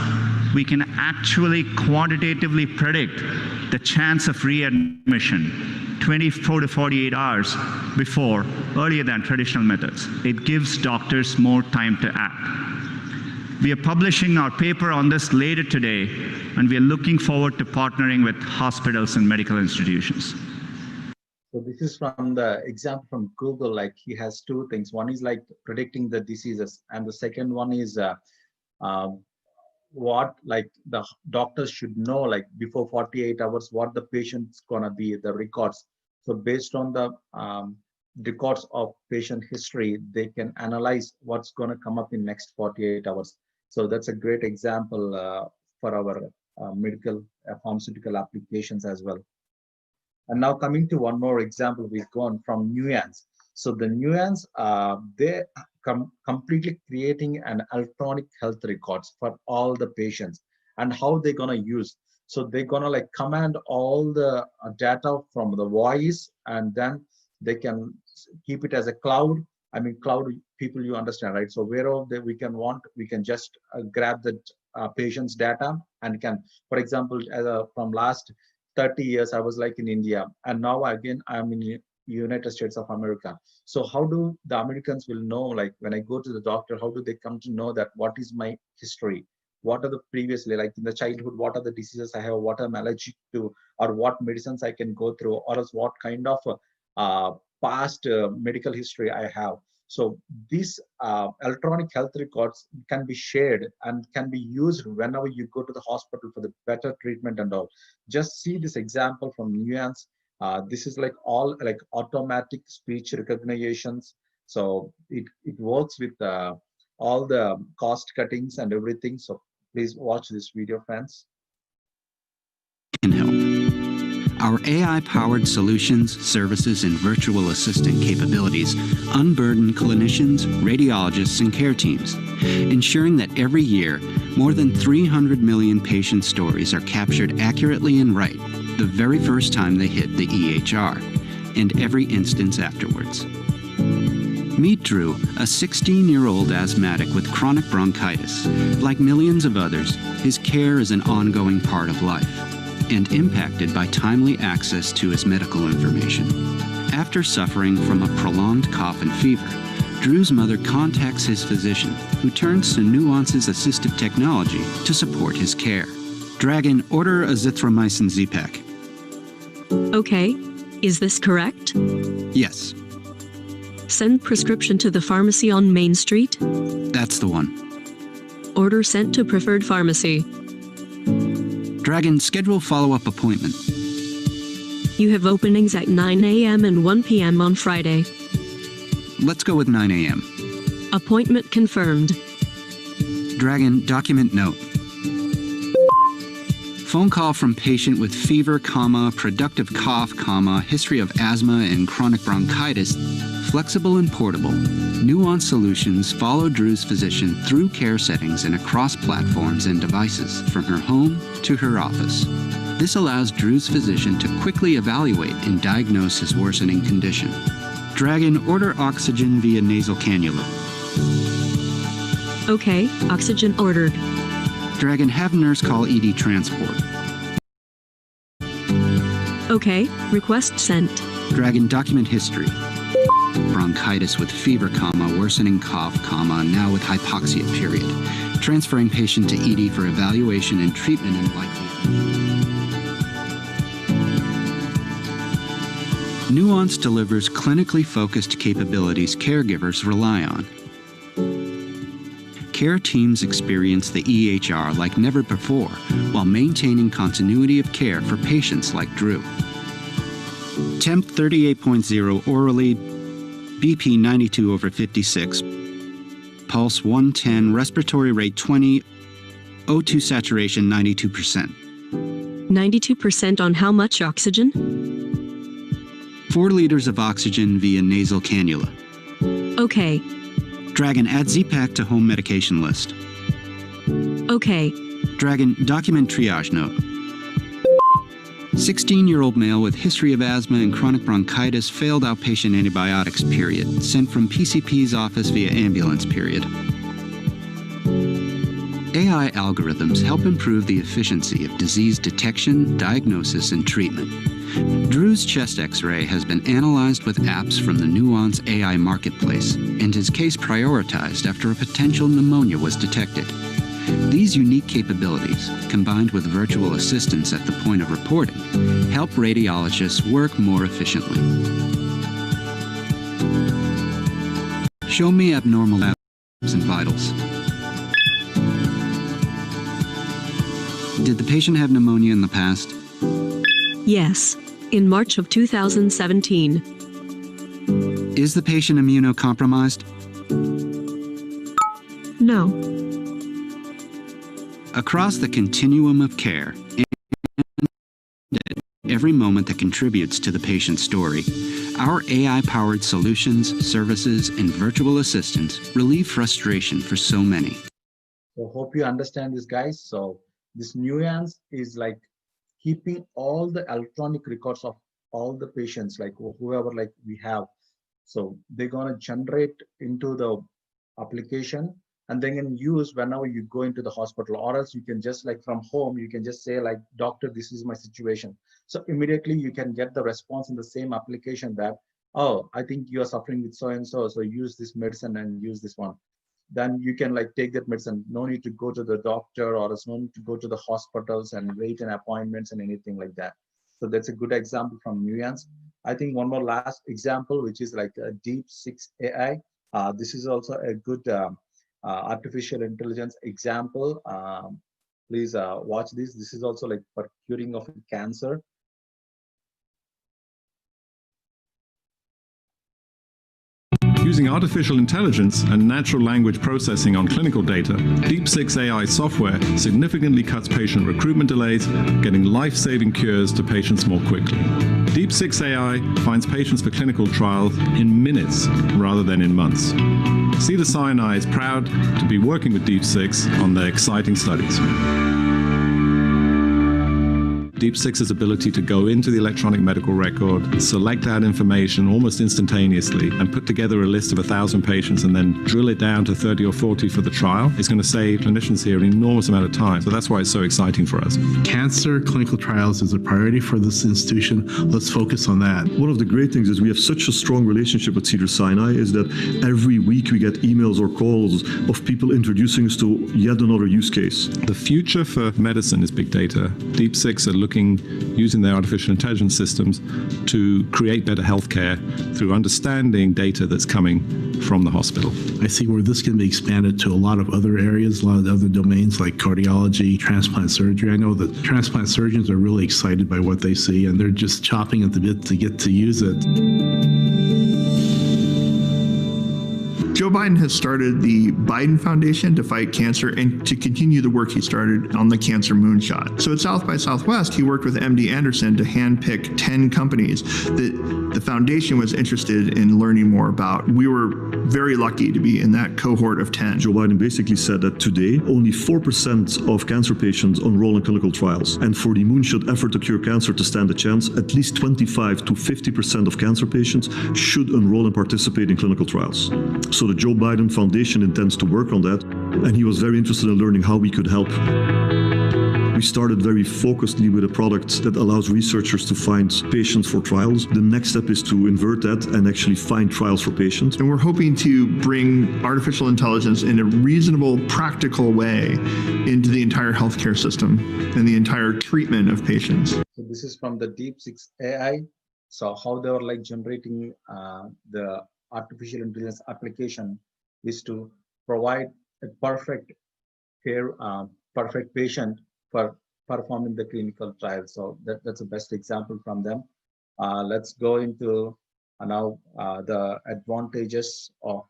we can actually quantitatively predict the chance of readmission 24 to 48 hours before, earlier than traditional methods. It gives doctors more time to act. We are publishing our paper on this later today, and we are looking forward to partnering with hospitals and medical institutions. So this is from the example from Google, like he has two things. One is like predicting the diseases, and the second one is what like the doctors should know like before 48 hours what the patient's gonna be, the records. So based on the records of patient history, they can analyze what's gonna come up in next 48 hours. So that's a great example for our medical pharmaceutical applications as well. And now coming to one more example, we've gone from Nuance. So the Nuance, they completely creating an electronic health records for all the patients, and how they're gonna use. So they're gonna like command all the data from the voice, and then they can keep it as a cloud. I mean, cloud people, you understand, right? So wherever we can just grab the patient's data and can, for example, from last 30 years, I was like in India, and now again, I'm in United States of America. So how do the Americans will know, like when I go to the doctor, how do they come to know that what is my history? What are the previously, like in the childhood, what are the diseases I have, what I'm allergic to, or what medicines I can go through, or else what kind of past medical history I have. So these electronic health records can be shared and can be used whenever you go to the hospital for the better treatment and all. Just see this example from Nuance. This is like all like automatic speech recognitions. So it works with all the cost cuttings and everything. So please watch this video, friends. Can help. Our AI-powered solutions, services, and virtual assistant capabilities unburden clinicians, radiologists, and care teams, ensuring that every year, more than 300 million patient stories are captured accurately and right the very first time they hit the EHR, and every instance afterwards. Meet Drew, a 16-year-old asthmatic with chronic bronchitis. Like millions of others, his care is an ongoing part of life, and impacted by timely access to his medical information. After suffering from a prolonged cough and fever, Drew's mother contacts his physician, who turns to Nuance's assistive technology to support his care. Dragon, order azithromycin Z-Pack. Okay, is this correct? Yes. Send prescription to the pharmacy on Main Street. That's the one. Order sent to preferred pharmacy. Dragon, schedule follow-up appointment. You have openings at 9 a.m. and 1 p.m. on Friday. Let's go with 9 a.m. Appointment confirmed. Dragon, document note. Phone call from patient with fever, productive cough, history of asthma and chronic bronchitis, flexible and portable. Nuance Solutions follow Drew's physician through care settings and across platforms and devices, from her home to her office. This allows Drew's physician to quickly evaluate and diagnose his worsening condition. Dragon, order oxygen via nasal cannula. Okay, oxygen ordered. Dragon, have nurse call ED transport. Okay, request sent. Dragon, document history. Bronchitis with fever, worsening cough, now with hypoxia, period. Transferring patient to ED for evaluation and treatment and likely. Nuance delivers clinically focused capabilities caregivers rely on. Care teams experience the EHR like never before while maintaining continuity of care for patients like Drew. Temp 38.0 orally, BP 92/56, pulse 110, respiratory rate 20, O2 saturation 92%. 92% on how much oxygen? 4 liters of oxygen via nasal cannula. Okay. Dragon, add Z-Pak to home medication list. Okay. Dragon, document triage note. 16-year-old male with history of asthma and chronic bronchitis, failed outpatient antibiotics, period. Sent from PCP's office via ambulance, period. AI algorithms help improve the efficiency of disease detection, diagnosis, and treatment. Drew's chest X-ray has been analyzed with apps from the Nuance AI marketplace, and his case prioritized after a potential pneumonia was detected. These unique capabilities, combined with virtual assistants at the point of reporting, help radiologists work more efficiently. Show me abnormal labs and vitals. Did the patient have pneumonia in the past? Yes. In March of 2017. Is the patient immunocompromised? No. Across the continuum of care, and at every moment that contributes to the patient's story, our AI-powered solutions, services, and virtual assistants relieve frustration for so many. So hope you understand this, guys. So this Nuance is like keeping all the electronic records of all the patients, like whoever like we have. So they're gonna generate into the application, and they can use whenever you go into the hospital, or else you can just like from home, you can just say like, doctor, this is my situation. So immediately you can get the response in the same application that, oh, I think you are suffering with so-and-so, so use this medicine and use this one. Then you can like take that medicine. No need to go to the doctor, or else no need to go to the hospitals and wait in appointments and anything like that. So that's a good example from Nuance. I think one more last example, which is like a DeepSeek AI. This is also a good artificial intelligence example. Please watch this. This is also like for curing of cancer. Using artificial intelligence and natural language processing on clinical data, DeepSeek AI software significantly cuts patient recruitment delays, getting life-saving cures to patients more quickly. DeepSeek AI finds patients for clinical trials in minutes rather than in months. Cedar Sinai is proud to be working with DeepSeek on their exciting studies. DeepSeek's ability to go into the electronic medical record, select that information almost instantaneously, and put together a list of 1,000 patients and then drill it down to 30 or 40 for the trial is going to save clinicians here an enormous amount of time. So that's why it's so exciting for us. Cancer clinical trials is a priority for this institution. Let's focus on that. One of the great things is we have such a strong relationship with Cedar Sinai is that every week we get emails or calls of people introducing us to yet another use case. The future for medicine is big data. DeepSeek are looking, using their artificial intelligence systems to create better healthcare through understanding data that's coming from the hospital. I see where this can be expanded to a lot of other areas, a lot of other domains like cardiology, transplant surgery. I know that transplant surgeons are really excited by what they see, and they're just chopping at the bit to get to use it. Joe Biden has started the Biden Foundation to fight cancer and to continue the work he started on the cancer moonshot. So at South by Southwest, he worked with MD Anderson to handpick 10 companies that the foundation was interested in learning more about. We were very lucky to be in that cohort of 10. Joe Biden basically said that today, only 4% of cancer patients enroll in clinical trials. And for the moonshot effort to cure cancer to stand a chance, at least 25 to 50% of cancer patients should enroll and participate in clinical trials. So the Joe Biden Foundation intends to work on that, and he was very interested in learning how we could help. We started very focusedly with a product that allows researchers to find patients for trials. The next step is to invert that and actually find trials for patients. And we're hoping to bring artificial intelligence in a reasonable, practical way into the entire healthcare system and the entire treatment of patients. So this is from the DeepSeek AI. So how they were like generating the artificial intelligence application is to provide a perfect care, perfect patient for performing the clinical trial. So that's the best example from them. Let's go into now the advantages of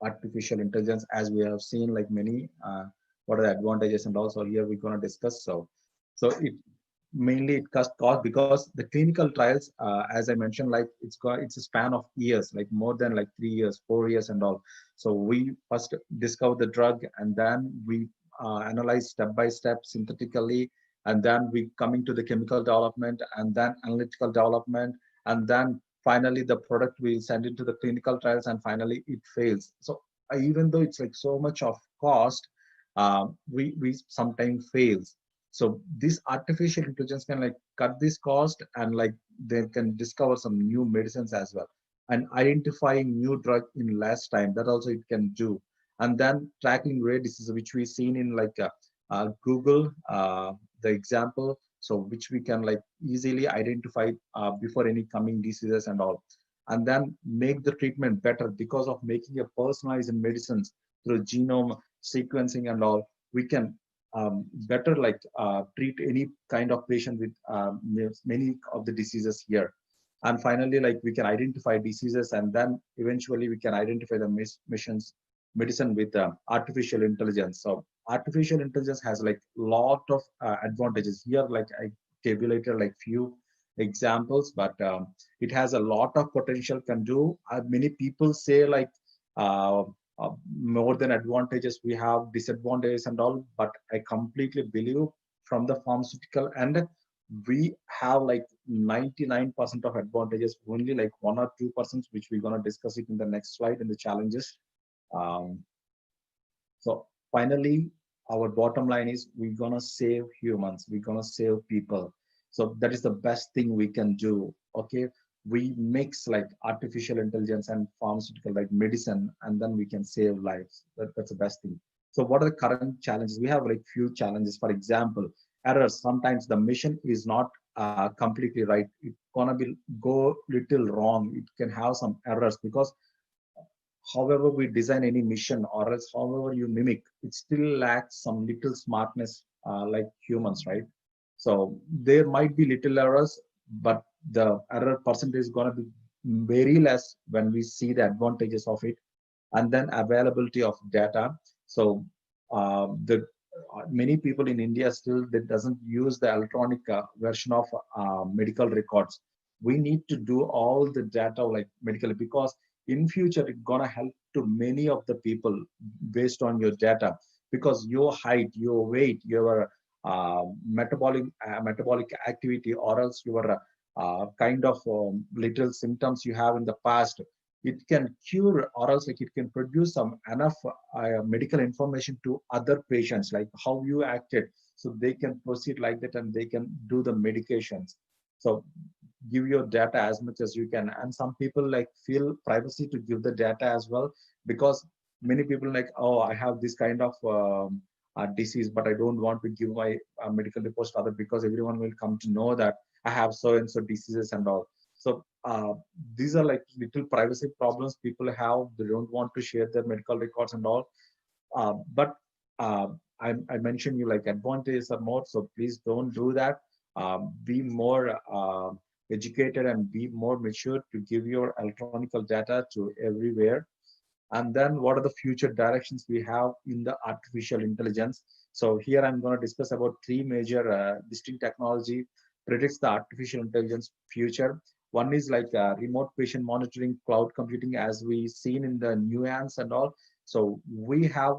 artificial intelligence, as we have seen like many, what are the advantages, and also here we're going to discuss. So mainly it costs cost because the clinical trials, as I mentioned, like it's a span of years, like more than like 3 years, 4 years and all. So we first discover the drug, and then we analyze step by step synthetically, and then we coming to the chemical development, and then analytical development, and then finally the product will send into the clinical trials, and finally it fails. So even though it's like so much of cost, we sometimes fails. So this artificial intelligence can like cut this cost, and like they can discover some new medicines as well, and identifying new drug in less time, that also it can do. And then tracking rare diseases, which we seen in like Google, the example, so which we can like easily identify before any coming diseases and all, and then make the treatment better because of making a personalized medicines through genome sequencing and all. We can better like treat any kind of patient with many of the diseases here. And finally, like we can identify diseases, and then eventually we can identify the medicine with artificial intelligence. So artificial intelligence has like lot of advantages here. Like I tabulated like few examples, but it has a lot of potential can do. Many people say like more than advantages, we have disadvantages and all, but I completely believe from the pharmaceutical end, we have like 99% of advantages, only like 1 or 2%, which we're going to discuss it in the next slide in the challenges. So finally, our bottom line is we're going to save humans, we're going to save people. So that is the best thing we can do. Okay, we mix like artificial intelligence and pharmaceutical, like medicine, and then we can save lives. That's the best thing. So what are the current challenges? We have like few challenges. For example, errors. Sometimes the mission is not completely right. It's gonna be go little wrong. It can have some errors because however we design any mission, or else however you mimic, it still lacks some little smartness like humans, right? So there might be little errors, but the error percentage is going to be very less when we see the advantages of it. And then availability of data. So the many people in India still that doesn't use the electronic version of medical records. We need to do all the data like medical, because in future it's gonna help to many of the people based on your data, because your height, your weight, your metabolic activity, or else your kind of little symptoms you have in the past, it can cure, or else like it can produce some enough medical information to other patients, like how you acted, so they can proceed like that and they can do the medications. So give your data as much as you can. And some people like feel privacy to give the data as well, because many people like, oh, I have this kind of disease, but I don't want to give my medical reports to other, because everyone will come to know that I have so and so diseases and all. So these are like little privacy problems people have. They don't want to share their medical records and all. But I mentioned you like advantages are more, so please don't do that. Be more educated and be more mature to give your electronic data to everywhere. And then what are the future directions we have in the artificial intelligence? So here I'm going to discuss about three major distinct technology predicts the artificial intelligence future. One is like remote patient monitoring, cloud computing, as we seen in the nuance and all. So we have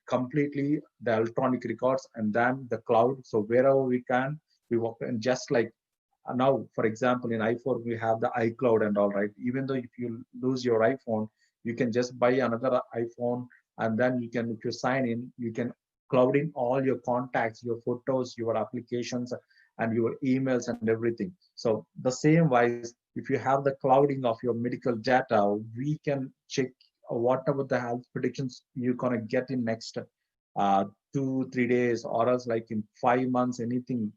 completely the electronic records and then the cloud. So wherever we can, we work. And just like now, for example, in iPhone, we have the iCloud and all, right? Even though if you lose your iPhone, you can just buy another iPhone, and then you can, if you sign in, you can cloud in all your contacts, your photos, your applications, and your emails and everything. So the same wise, if you have the clouding of your medical data, we can check whatever the health predictions you're gonna get in next 2-3 days, or else like in 5 months, anything.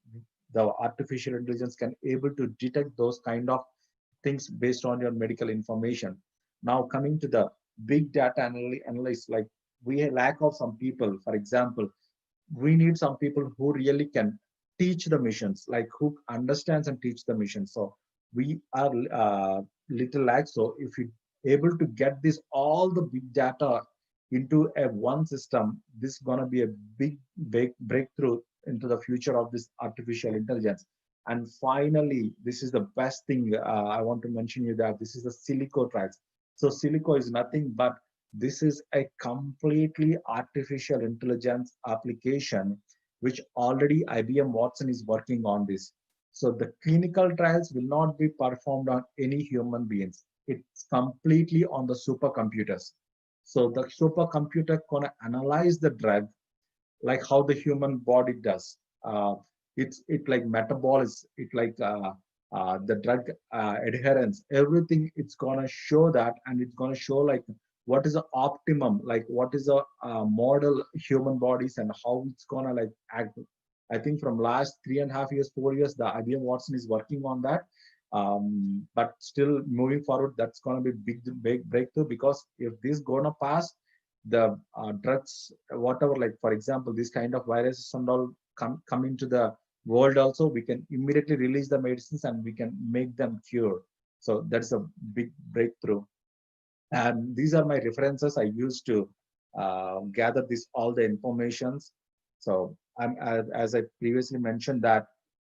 The artificial intelligence can able to detect those kind of things based on your medical information. Now coming to the big data analysis, like we lack of some people. For example, we need some people who really can teach the missions, like who understands and teach the mission. So we are little lack. So if you able to get this all the big data into a one system, this is going to be a big breakthrough into the future of this artificial intelligence. And finally, this is the best thing I want to mention you that this is the silico trials. So silico is nothing but this is a completely artificial intelligence application, which already IBM Watson is working on this. So the clinical trials will not be performed on any human beings. It's completely on the supercomputers. So the supercomputer gonna analyze the drug like how the human body does. It like metabolism, it like the drug adherence, everything. It's gonna show that, and it's gonna show like what is the optimum, like what is a model human bodies and how it's gonna like act. I think from last 3.5 years, 4 years, the IBM Watson is working on that. But still moving forward, that's gonna be big breakthrough, because if this gonna pass, the drugs, whatever, like for example, this kind of viruses and all come into the world also, we can immediately release the medicines and we can make them cure. So that's a big breakthrough. And these are my references I used to gather this all the informations. So I'm, as I previously mentioned, that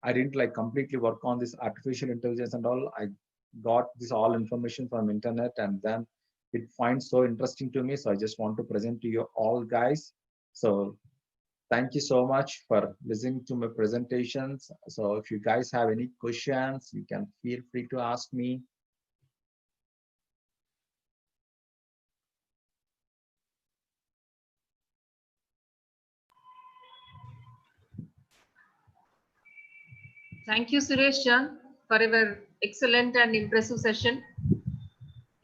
I didn't like completely work on this artificial intelligence and all. I got this all information from internet, and then it finds so interesting to me. So I just want to present to you all guys. So thank you so much for listening to my presentations. So if you guys have any questions, you can feel free to ask me. Thank you, SureshJohn, for your excellent and impressive session.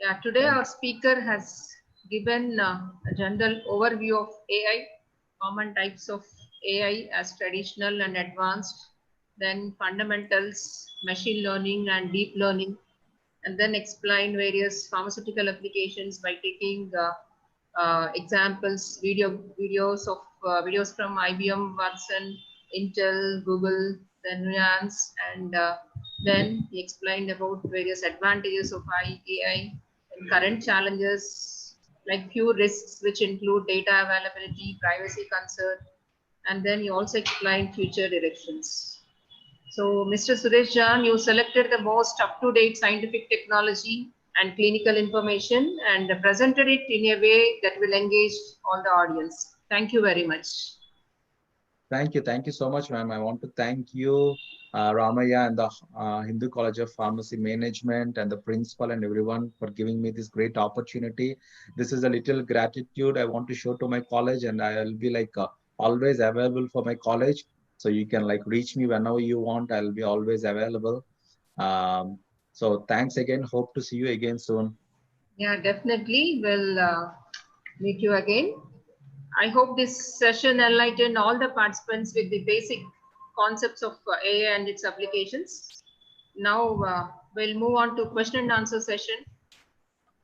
Yeah, today our speaker has given a general overview of AI, common types of AI as traditional and advanced, then fundamentals, machine learning and deep learning, and then explain various pharmaceutical applications by taking examples, videos from IBM, Watson, Intel, Google, then Nuance, and then he explained about various advantages of AI and current challenges, like few risks, which include data availability, privacy concern, and then he also explained future directions. So, Mr. SureshJohn, you selected the most up-to-date scientific technology and clinical information and presented it in a way that will engage all the audience. Thank you very much. Thank you so much, ma'am. I want to thank you, Ramaya, and the Hindu College of Pharmacy Management, and the principal and everyone for giving me this great opportunity. This is a little gratitude I want to show to my college, and I'll be like always available for my college. So you can like reach me whenever you want. I'll be always available. So thanks again. Hope to see you again soon. Yeah, definitely. We'll meet you again. I hope this session enlightened all the participants with the basic concepts of AI and its applications. Now we'll move on to question and answer session.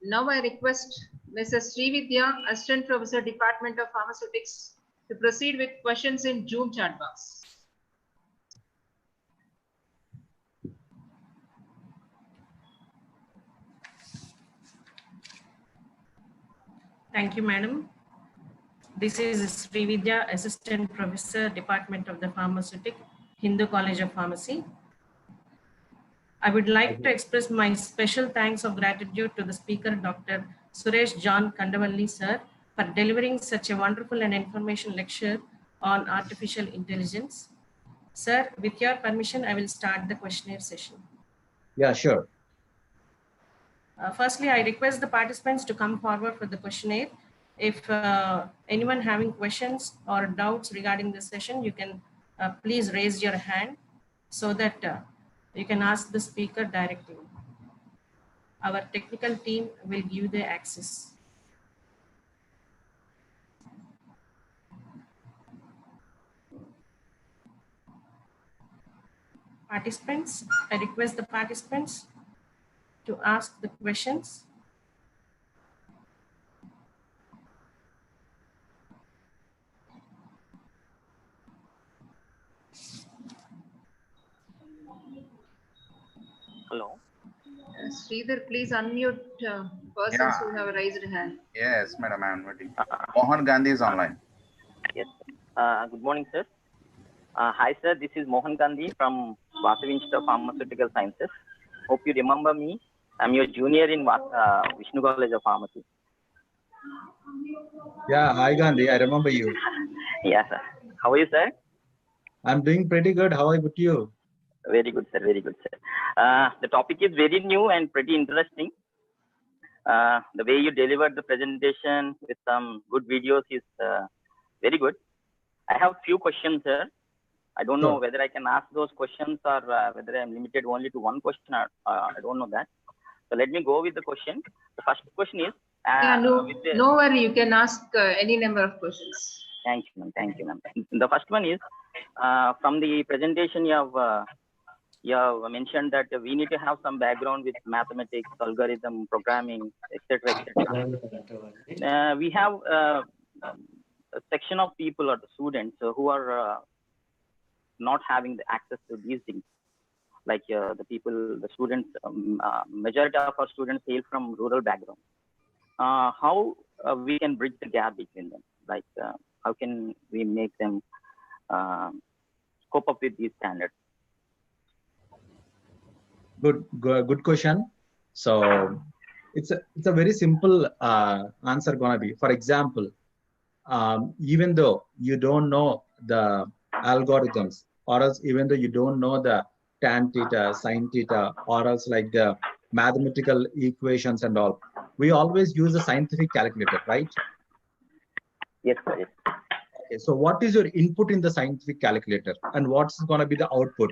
Now I request Mrs. Srividya, Assistant Professor, Department of Pharmaceutics, to proceed with questions in Zoom chat box. Thank you, Madam. This is Srividya, Assistant Professor, Department of the Pharmaceutic, Hindu College of Pharmacy. I would like to express my special thanks of gratitude to the speaker, Dr. SureshJohn Kandavalli, sir, for delivering such a wonderful and informational lecture on artificial intelligence. Sir, with your permission, I will start the questionnaire session. Yeah, sure. Firstly, I request the participants to come forward for the questionnaire. If anyone having questions or doubts regarding this session, you can please raise your hand so that you can ask the speaker directly. Our technical team will give the access. Participants, I request the participants to ask the questions. Hello. Sridhar, please unmute persons who have raised hand. Yes, madam, I am waiting. Mohan Gandhi is online. Yes. Good morning, sir. Hi, sir. This is Mohan Gandhi from Vasavi Institute of Pharmaceutical Sciences. Hope you remember me. I'm your junior in Vishnu College of Pharmacy. Yeah, hi Gandhi. I remember you. Yeah, sir. How are you, sir? I'm doing pretty good. How about you? Very good, sir. Very good, sir. The topic is very new and pretty interesting. The way you delivered the presentation with some good videos is very good. I have few questions, sir. I don't know whether I can ask those questions or whether I'm limited only to one question. I don't know that. So let me go with the question. The first question is. No worry. You can ask any number of questions. Thank you, ma'am. Thank you, ma'am. The first one is from the presentation you have mentioned that we need to have some background with mathematics, algorithm, programming, etc., etc. We have a section of people or the students who are not having the access to these things. Like the students, majority of our students hail from rural background. How we can bridge the gap between them? Like how can we make them cope up with these standards? Good question. So it's a very simple answer gonna be. For example, even though you don't know the algorithms, or else even though you don't know the tan theta, sin theta, or else like the mathematical equations and all, we always use a scientific calculator, right? Yes, sir. Yes. Okay, so what is your input in the scientific calculator and what's going to be the output?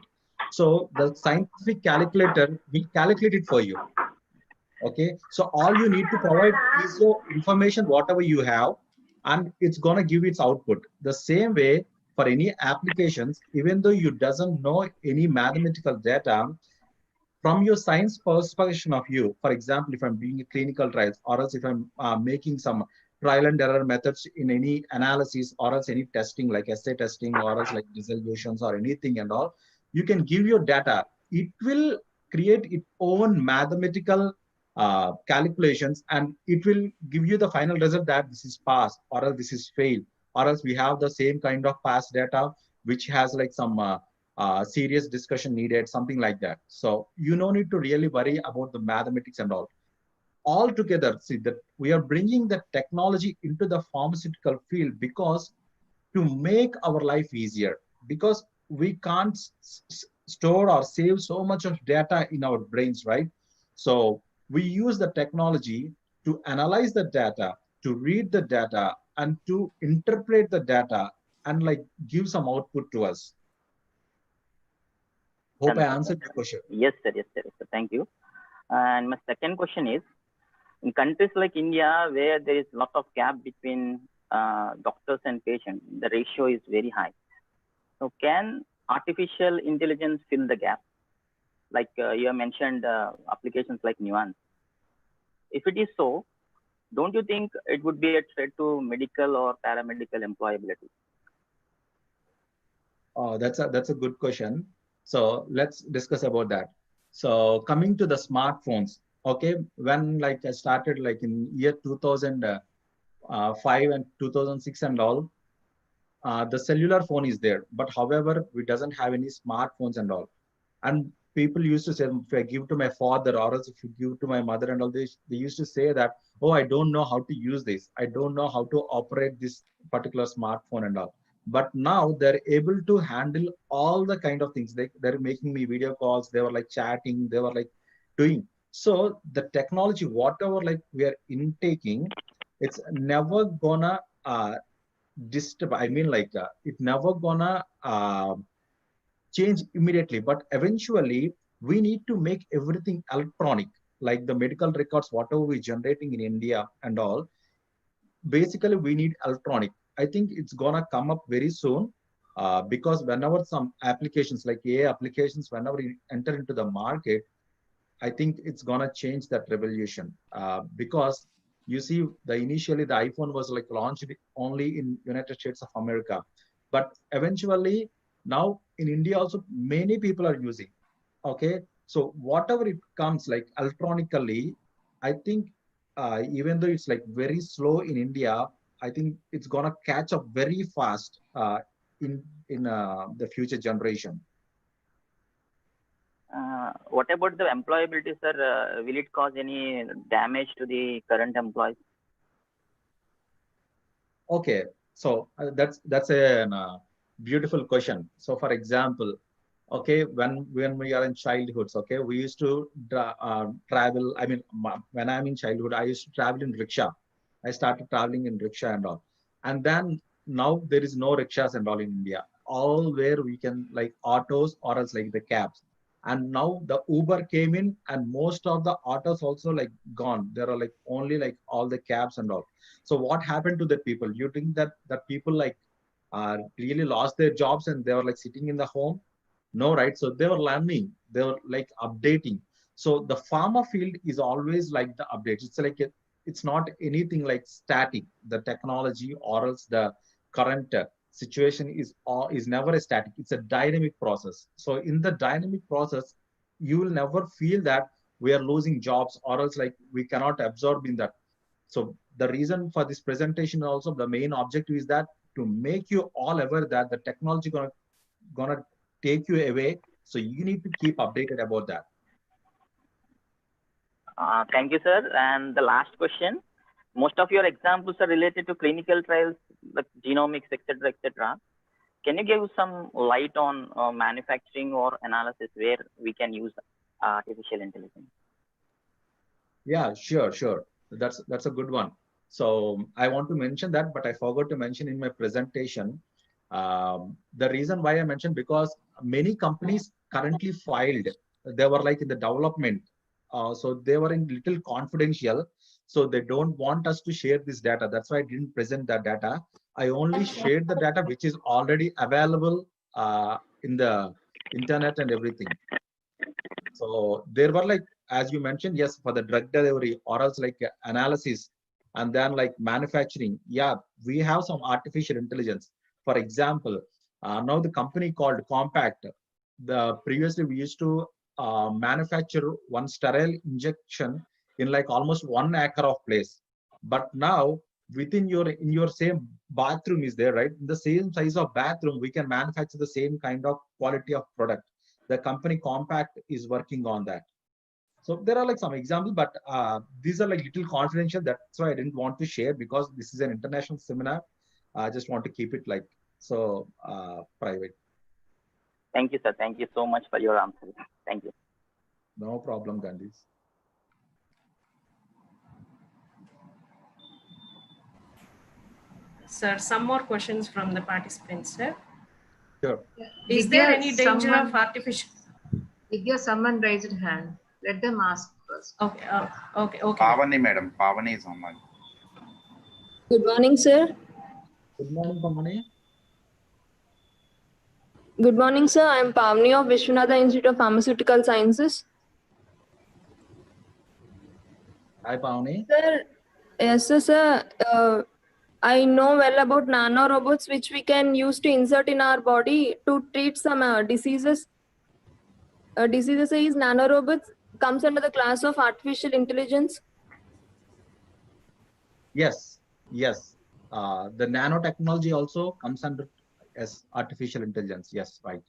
So the scientific calculator will calculate it for you. Okay, so all you need to provide is your information, whatever you have, and it's going to give its output. The same way for any applications, even though you doesn't know any mathematical data, from your science perspective of view, for example, if I'm doing a clinical trials, or else if I'm making some trial and error methods in any analysis, or else any testing like essay testing, or else like dissolutions or anything and all, you can give your data. It will create its own mathematical calculations, and it will give you the final result that this is pass or else this is fail, or else we have the same kind of past data which has like some serious discussion needed, something like that. So you no need to really worry about the mathematics and all. Altogether, see that we are bringing the technology into the pharmaceutical field because to make our life easier, because we can't store or save so much of data in our brains, right? So we use the technology to analyze the data, to read the data, and to interpret the data and like give some output to us. Hope I answered your question. Yes, sir. Yes, sir. Yes, sir. Thank you. And my second question is, in countries like India, where there is a lot of gap between doctors and patients, the ratio is very high. So can artificial intelligence fill the gap? Like you have mentioned applications like Nuance. If it is so, don't you think it would be a threat to medical or paramedical employability? Oh, that's a good question. So let's discuss about that. So coming to the smartphones, okay, when like I started like in year 2005 and 2006 and all, the cellular phone is there, but however, we doesn't have any smartphones and all. And people used to say, if I give to my father or else if you give to my mother and all, they used to say that, oh, I don't know how to use this. I don't know how to operate this particular smartphone and all. But now they're able to handle all the kind of things. They're making me video calls. They were like chatting. They were like doing. So the technology, whatever like we are intaking, it's never gonna disturb. I mean, like it never gonna change immediately, but eventually we need to make everything electronic, like the medical records, whatever we're generating in India and all. Basically, we need electronic. I think it's gonna come up very soon because whenever some applications like AI applications, whenever you enter into the market, I think it's gonna change that revolution because you see, initially the iPhone was like launched only in United States of America, but eventually now in India also many people are using. Okay, so whatever it comes like electronically, I think even though it's like very slow in India, I think it's gonna catch up very fast in the future generation. What about the employability, sir? Will it cause any damage to the current employees? Okay, so that's a beautiful question. So, for example, okay, when we are in childhoods, okay, we used to travel. I mean, when I'm in childhood, I used to travel in rickshaw. I started traveling in rickshaw and all, and then now there is no rickshaws and all in India. All where we can like autos or else like the cabs. And now the Uber came in, and most of the autos also like gone. There are like only like all the cabs and all. So what happened to the people? You think that people like really lost their jobs and they were like sitting in the home? No, right? So they were learning, they were like updating. So the pharma field is always like the updates. It's like it's not anything like static. The technology or else the current situation is never a static. It's a dynamic process. So in the dynamic process, you will never feel that we are losing jobs or else like we cannot absorb in that. So the reason for this presentation also, the main objective is that to make you all aware that the technology gonna take you away. So you need to keep updated about that. Thank you, sir. And the last question. Most of your examples are related to clinical trials, like genomics, etc., etc. Can you give some light on manufacturing or analysis where we can use artificial intelligence? Yeah, sure. That's a good one. So I want to mention that, but I forgot to mention in my presentation. The reason why I mentioned, because many companies currently filed, they were like in the development. So they were in little confidential. So they don't want us to share this data. That's why I didn't present that data. I only shared the data which is already available in the internet and everything. So there were like, as you mentioned, yes, for the drug delivery or else like analysis and then like manufacturing. Yeah, we have some artificial intelligence. For example, now the company called Compact, previously we used to manufacture one sterile injection in like almost 1 acre of place. But now in your same bathroom is there, right? In the same size of bathroom, we can manufacture the same kind of quality of product. The company Compact is working on that. So there are like some examples, but these are like little confidential. That's why I didn't want to share, because this is an international seminar. I just want to keep it like so private. Thank you, sir. Thank you so much for your answer. Thank you. No problem, Gandhi. Sir, some more questions from the participants, sir. Sure. Is there any danger of artificial? Vidya, someone raised hand. Let them ask first. Okay. Okay. Pavani, madam. Pavani is online. Good morning, sir. Good morning, Pavani. Good morning, sir. I am Pavani of Vishwanatha Institute of Pharmaceutical Sciences. Hi, Pavani. Sir, yes, sir. I know well about nanorobots, which we can use to insert in our body to treat some diseases. Diseases is nanorobots comes under the class of artificial intelligence. Yes. The nanotechnology also comes under as artificial intelligence. Yes, right.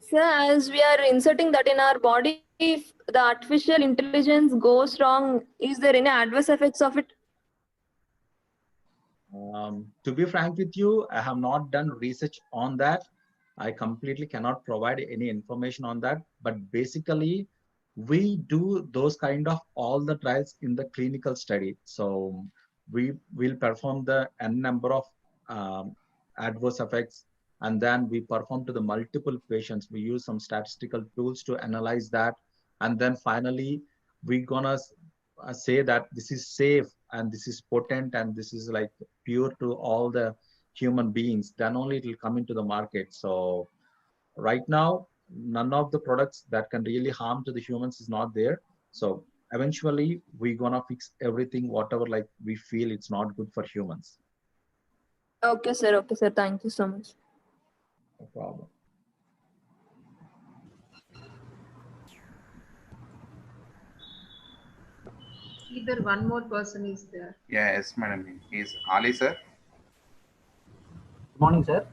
Sir, as we are inserting that in our body, if the artificial intelligence goes wrong, is there any adverse effects of it? To be frank with you, I have not done research on that. I completely cannot provide any information on that. But basically, we do those kind of all the trials in the clinical study. So we will perform the n number of adverse effects, and then we perform to the multiple patients. We use some statistical tools to analyze that, and then finally we're gonna say that this is safe and this is potent and this is like pure to all the human beings. Then only it will come into the market. So right now, none of the products that can really harm to the humans is not there. So eventually we're gonna fix everything, whatever like we feel it's not good for humans. Okay, sir. Thank you so much. No problem. Either one more person is there. Yes, madam. He's Ali, sir. Good morning, sir.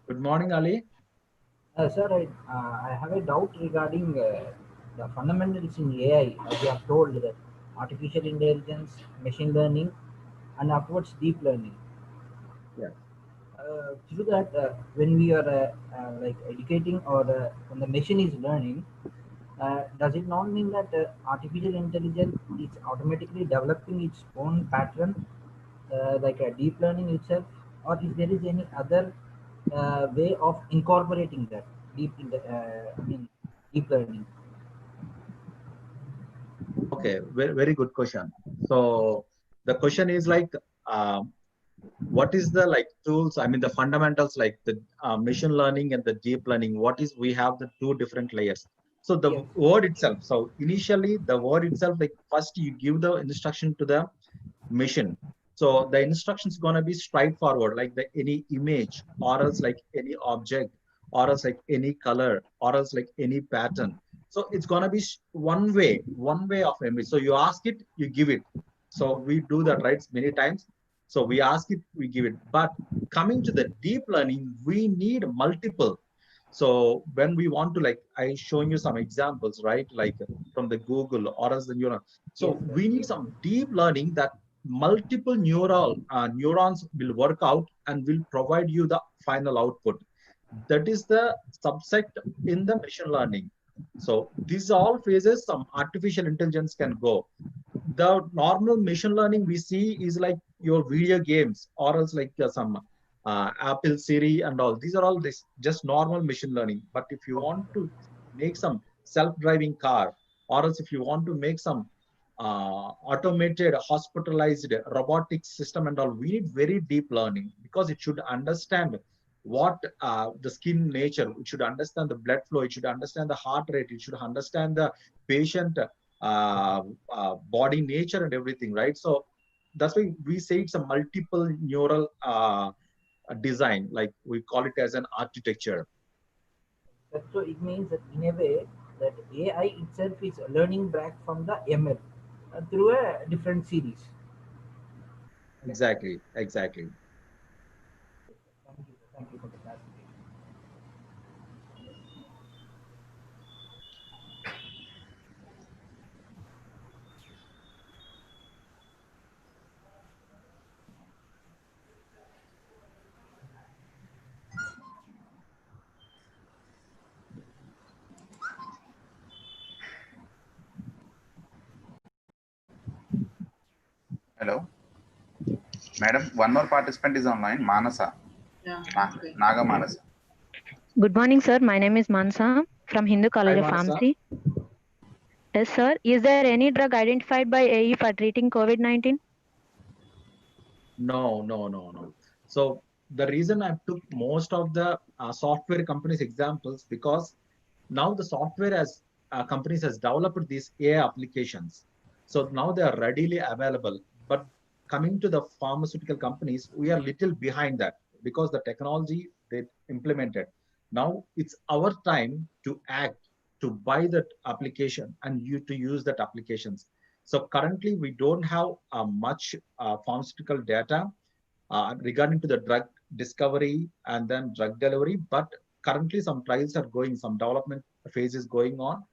Good morning, Ali. Sir, I have a doubt regarding the fundamentals in AI. As you have told that artificial intelligence, machine learning, and afterwards deep learning. Yes. Through that, when we are like educating or when the machine is learning, does it not mean that artificial intelligence is automatically developing its own pattern, like a deep learning itself, or if there is any other way of incorporating that deep learning? Okay, very good question. So the question is like, what is the like tools? I mean, the fundamentals like the machine learning and the deep learning. What is we have the two different layers. So the word itself. So initially, the word itself, like first you give the instruction to the machine. So the instruction is gonna be straightforward, like the any image, or else like any object, or else like any color, or else like any pattern. So it's gonna be one way of memory. So you ask it, you give it. So we do that right many times. So we ask it, we give it. But coming to the deep learning, we need multiple. So when we want to like, I showing you some examples, right? Like from the Google or else the neuron. So we need some deep learning that multiple neurons will work out and will provide you the final output. That is the subset in the machine learning. So these all phases some artificial intelligence can go. The normal machine learning we see is like your video games or else like some Apple Siri and all. These are all this just normal machine learning. But if you want to make some self-driving car, or else if you want to make some automated hospitalized robotic system and all, we need very deep learning because it should understand what the skin nature, it should understand the blood flow, it should understand the heart rate, it should understand the patient body nature and everything, right? So that's why we say it's a multiple neural design, like we call it as an architecture. So it means that in a way that AI itself is learning back from the ML through a different series. Exactly. Thank you for the clarification. Hello. Madam, one more participant is online, Manasa. Yeah. Okay. Naga Manasa. Good morning, sir. My name is Mansa from Hindu College of Pharmacy. Yes, sir. Is there any drug identified by AE for treating COVID-19? No. So the reason I took most of the software companies examples because now the software as companies has developed these AI applications. So now they are readily available. But coming to the pharmaceutical companies, we are little behind that because the technology they implemented. Now it's our time to act, to buy that application and you to use that applications. So currently we don't have much pharmaceutical data regarding to the drug discovery and then drug delivery, but currently some trials are going, some development phase is going on.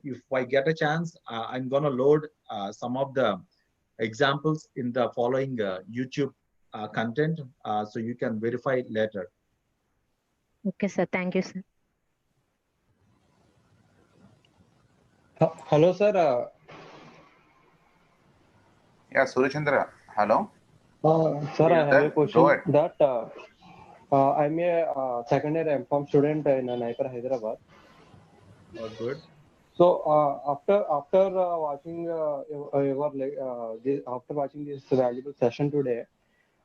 If I get a chance, I'm going to load some of the examples in the following YouTube content so you can verify later. Okay, sir. Thank you, sir. Hello, sir. Yeah, Sureshchandra. Hello. Sir, I have a question that I'm a second year M.Pharm student in Naipur, Hyderabad. Oh, good. So after watching after watching this valuable session today,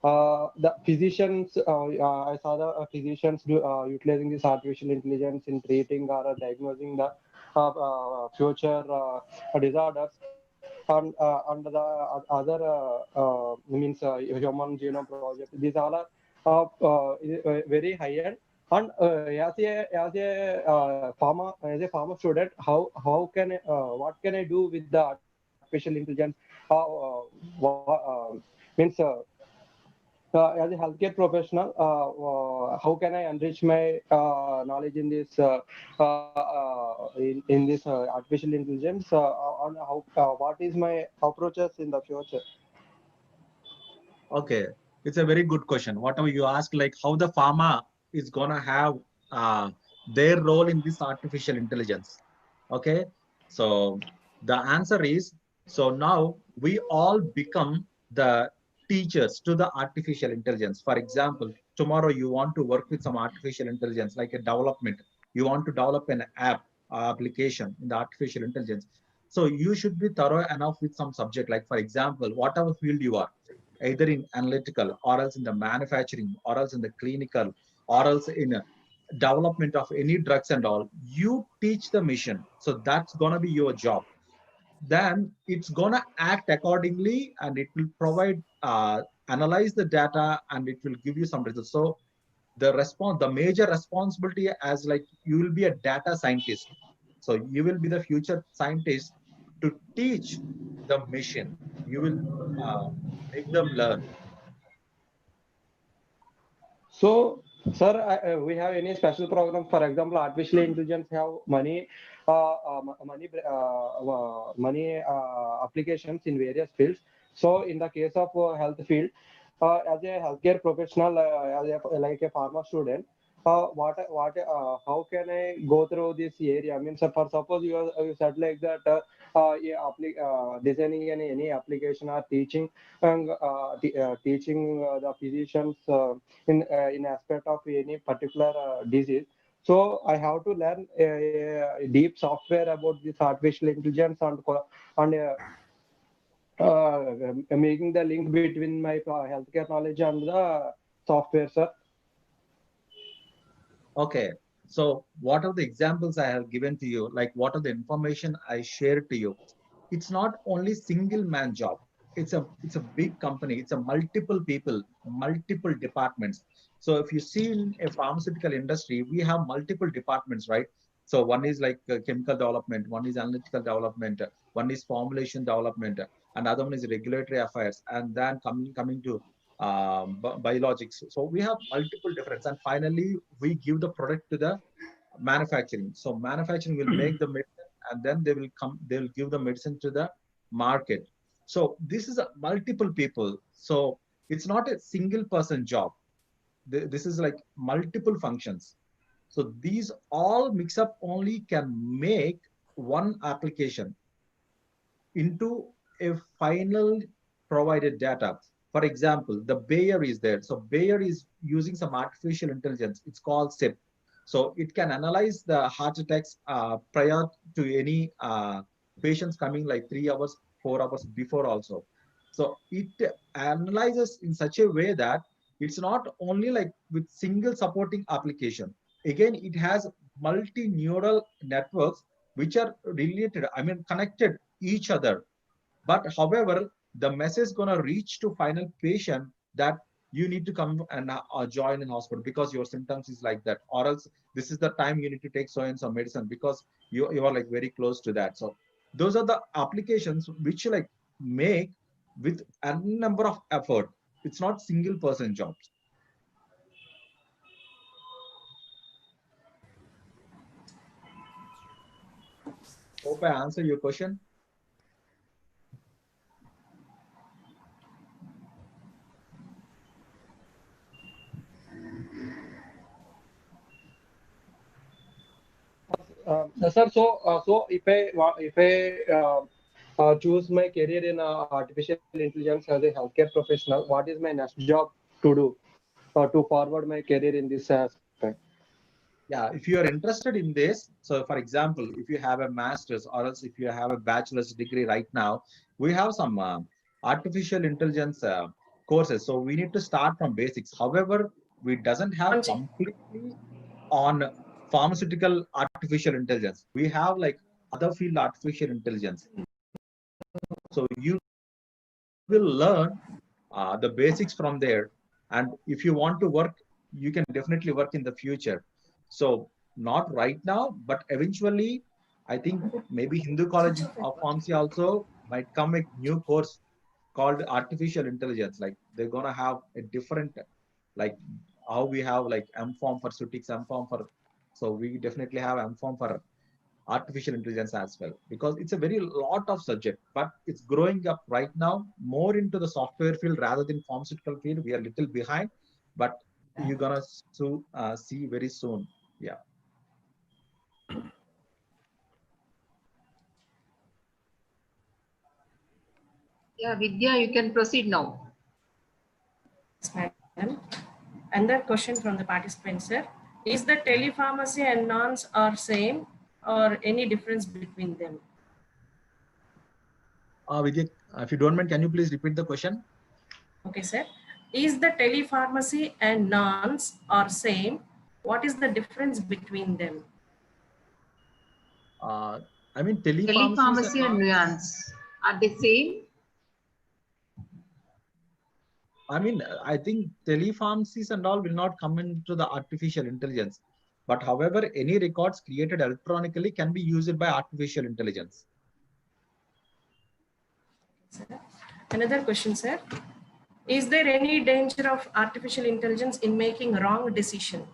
the physicians I saw the physicians utilizing this artificial intelligence in treating or diagnosing the future disorders. And under the other means human genome project, these all are very high end. And as a pharma student, how can what can I do with the artificial intelligence? Means as a healthcare professional, how can I enrich my knowledge in this in this artificial intelligence? On how what is my approaches in the future? Okay, it's a very good question. Whatever you ask, like how the pharma is gonna have their role in this artificial intelligence. Okay, so the answer is, so now we all become the teachers to the artificial intelligence. For example, tomorrow you want to work with some artificial intelligence, like a development. You want to develop an app application in the artificial intelligence. So you should be thorough enough with some subject, like for example, whatever field you are, either in analytical or else in the manufacturing or else in the clinical or else in development of any drugs and all, you teach the mission. So that's going to be your job. Then it's going to act accordingly and it will provide, analyze the data and it will give you some results. So the major responsibility as like you will be a data scientist. So you will be the future scientist to teach the machine. You will make them learn. So, sir, we have any special program? For example, artificial intelligence have money applications in various fields. So, in the case of health field, as a healthcare professional, like a pharma student, how can I go through this area? I mean, so for suppose you said like that, designing any application or teaching teaching the physicians in aspect of any particular disease. So I have to learn deep software about this artificial intelligence and making the link between my healthcare knowledge and the software, sir. Okay. So what are the examples I have given to you? Like what are the information I shared to you? It's not only single man job. It's a big company. It's a multiple people, multiple departments. So if you see in a pharmaceutical industry, we have multiple departments, right? So one is like chemical development, one is analytical development, one is formulation development, another one is regulatory affairs, and then coming to biologics. So we have multiple difference, and finally we give the product to the manufacturing. So manufacturing will make the medicine, and then they will give the medicine to the market. So this is a multiple people. So it's not a single person job. This is like multiple functions. So these all mix up only can make one application into a final provided data. For example, the Bayer is there. So Bayer is using some artificial intelligence. It's called SIP. So it can analyze the heart attacks prior to any patients coming like 3 hours, 4 hours before also. So it analyzes in such a way that it's not only like with single supporting application. Again, it has multi-neural networks which are related, I mean, connected each other. But however, the message gonna reach to final patient that you need to come and join in hospital because your symptoms is like that, or else this is the time you need to take so and so medicine because you are like very close to that. So those are the applications which like make with a number of effort. It's not single person jobs. Hope I answer your question. Sir, so if I choose my career in artificial intelligence as a healthcare professional, what is my next job to do to forward my career in this aspect? Yeah, if you are interested in this, so for example, if you have a master's or else if you have a bachelor's degree right now, we have some artificial intelligence courses. So we need to start from basics. However, we doesn't have completely on pharmaceutical artificial intelligence. We have like other field artificial intelligence. So you will learn the basics from there. And if you want to work, you can definitely work in the future. So not right now, but eventually, I think maybe Hindu College of Pharmacy also might come a new course called artificial intelligence. Like they're gonna have a different, like how we have like M-form for Sutix, M-form for, so we definitely have M-form for artificial intelligence as well, because it's a very lot of subject, but it's growing up right now more into the software field rather than pharmaceutical field. We are a little behind, but you're gonna see very soon. Yeah. Yeah, Vidya, you can proceed now. Yes, madam. Another question from the participant, sir. Is the telepharmacy and nons are same or any difference between them? Vidya, if you don't mind, can you please repeat the question? Okay, sir. Is the telepharmacy and nons are same? What is the difference between them? I mean, Telepharmacy and nuance, are they same? I mean, I think telepharmacies and all will not come into the artificial intelligence. But however, any records created electronically can be used by artificial intelligence. Another question, sir. Is there any danger of artificial intelligence in making wrong decisions?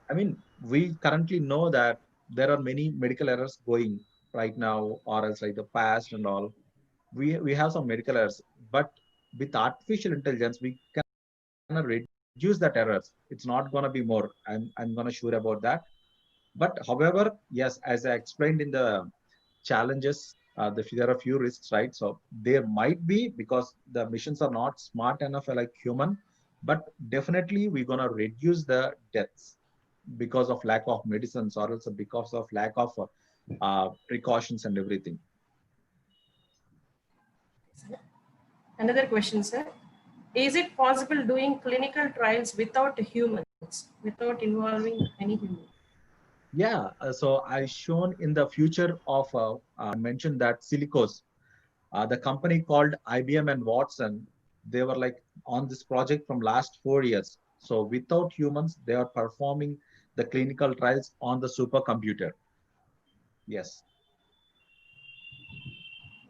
I mean, we currently know that there are many medical errors going right now, or else like the past and all. We have some medical errors, but with artificial intelligence, we can reduce that errors. It's not going to be more. I'm going to sure about that. But however, yes, as I explained in the challenges, there are a few risks, right? So there might be, because the machines are not smart enough like human, but definitely we're going to reduce the deaths because of lack of medicines, or also because of lack of precautions and everything. Another question, sir. Is it possible doing clinical trials without humans, without involving any human? Yeah, so I shown in the future of, I mentioned that Silicos, the company called IBM and Watson, they were like on this project from last 4 years. So without humans, they are performing the clinical trials on the supercomputer. Yes.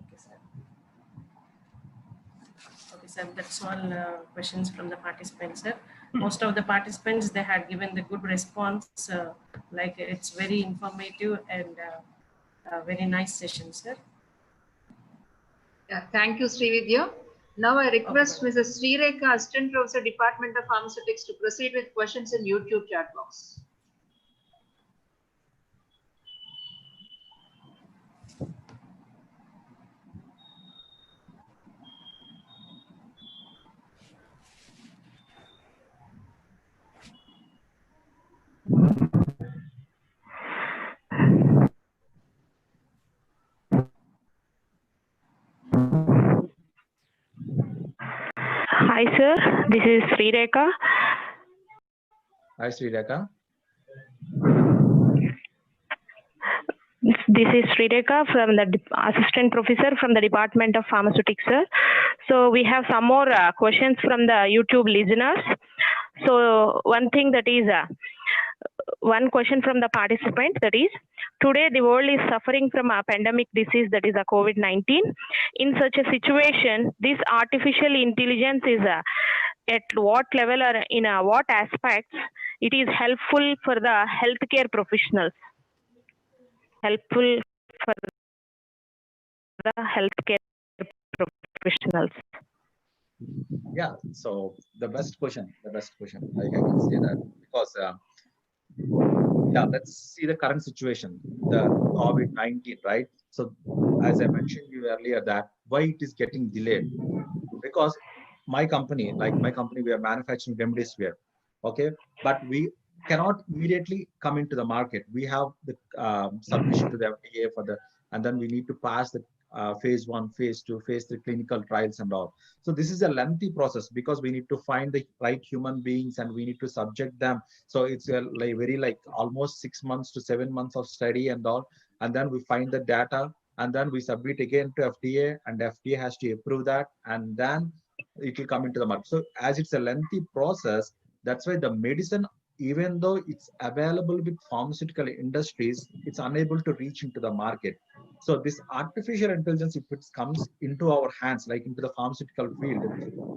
Okay, sir. Okay, sir. That's all questions from the participants, sir. Most of the participants, they had given the good response. Like it's very informative and very nice session, sir. Yeah, thank you, Srividya. Now I request Mrs. Srireka, Assistant Professor, Department of Pharmaceutics, to proceed with questions in YouTube chat box. Hi, sir. This is Srireka. Hi, Srireka. This is Srireka from the Assistant Professor from the Department of Pharmaceutics, sir. So we have some more questions from the YouTube listeners. So one thing that is, one question from the participant, that is, today the world is suffering from a pandemic disease, that is a COVID-19. In such a situation, this artificial intelligence is at what level or in what aspects it is helpful for the healthcare professionals? Helpful for the healthcare professionals. Yeah, so the best question, like I can say that, because yeah, let's see the current situation, the COVID-19, right? So as I mentioned you earlier, that why it is getting delayed, because my company, we are manufacturing remdesivir, okay, but we cannot immediately come into the market. We have the submission to the FDA for the, and then we need to pass the phase 1, phase 2, phase 3 clinical trials and all. So this is a lengthy process, because we need to find the right human beings and we need to subject them. So it's a like almost 6 months to 7 months of study and all, and then we find the data, and then we submit again to FDA, and FDA has to approve that, and then it will come into the market. So as it's a lengthy process, that's why the medicine even though it's available with pharmaceutical industries, it's unable to reach into the market. So this artificial intelligence, if it comes into our hands, like into the pharmaceutical field,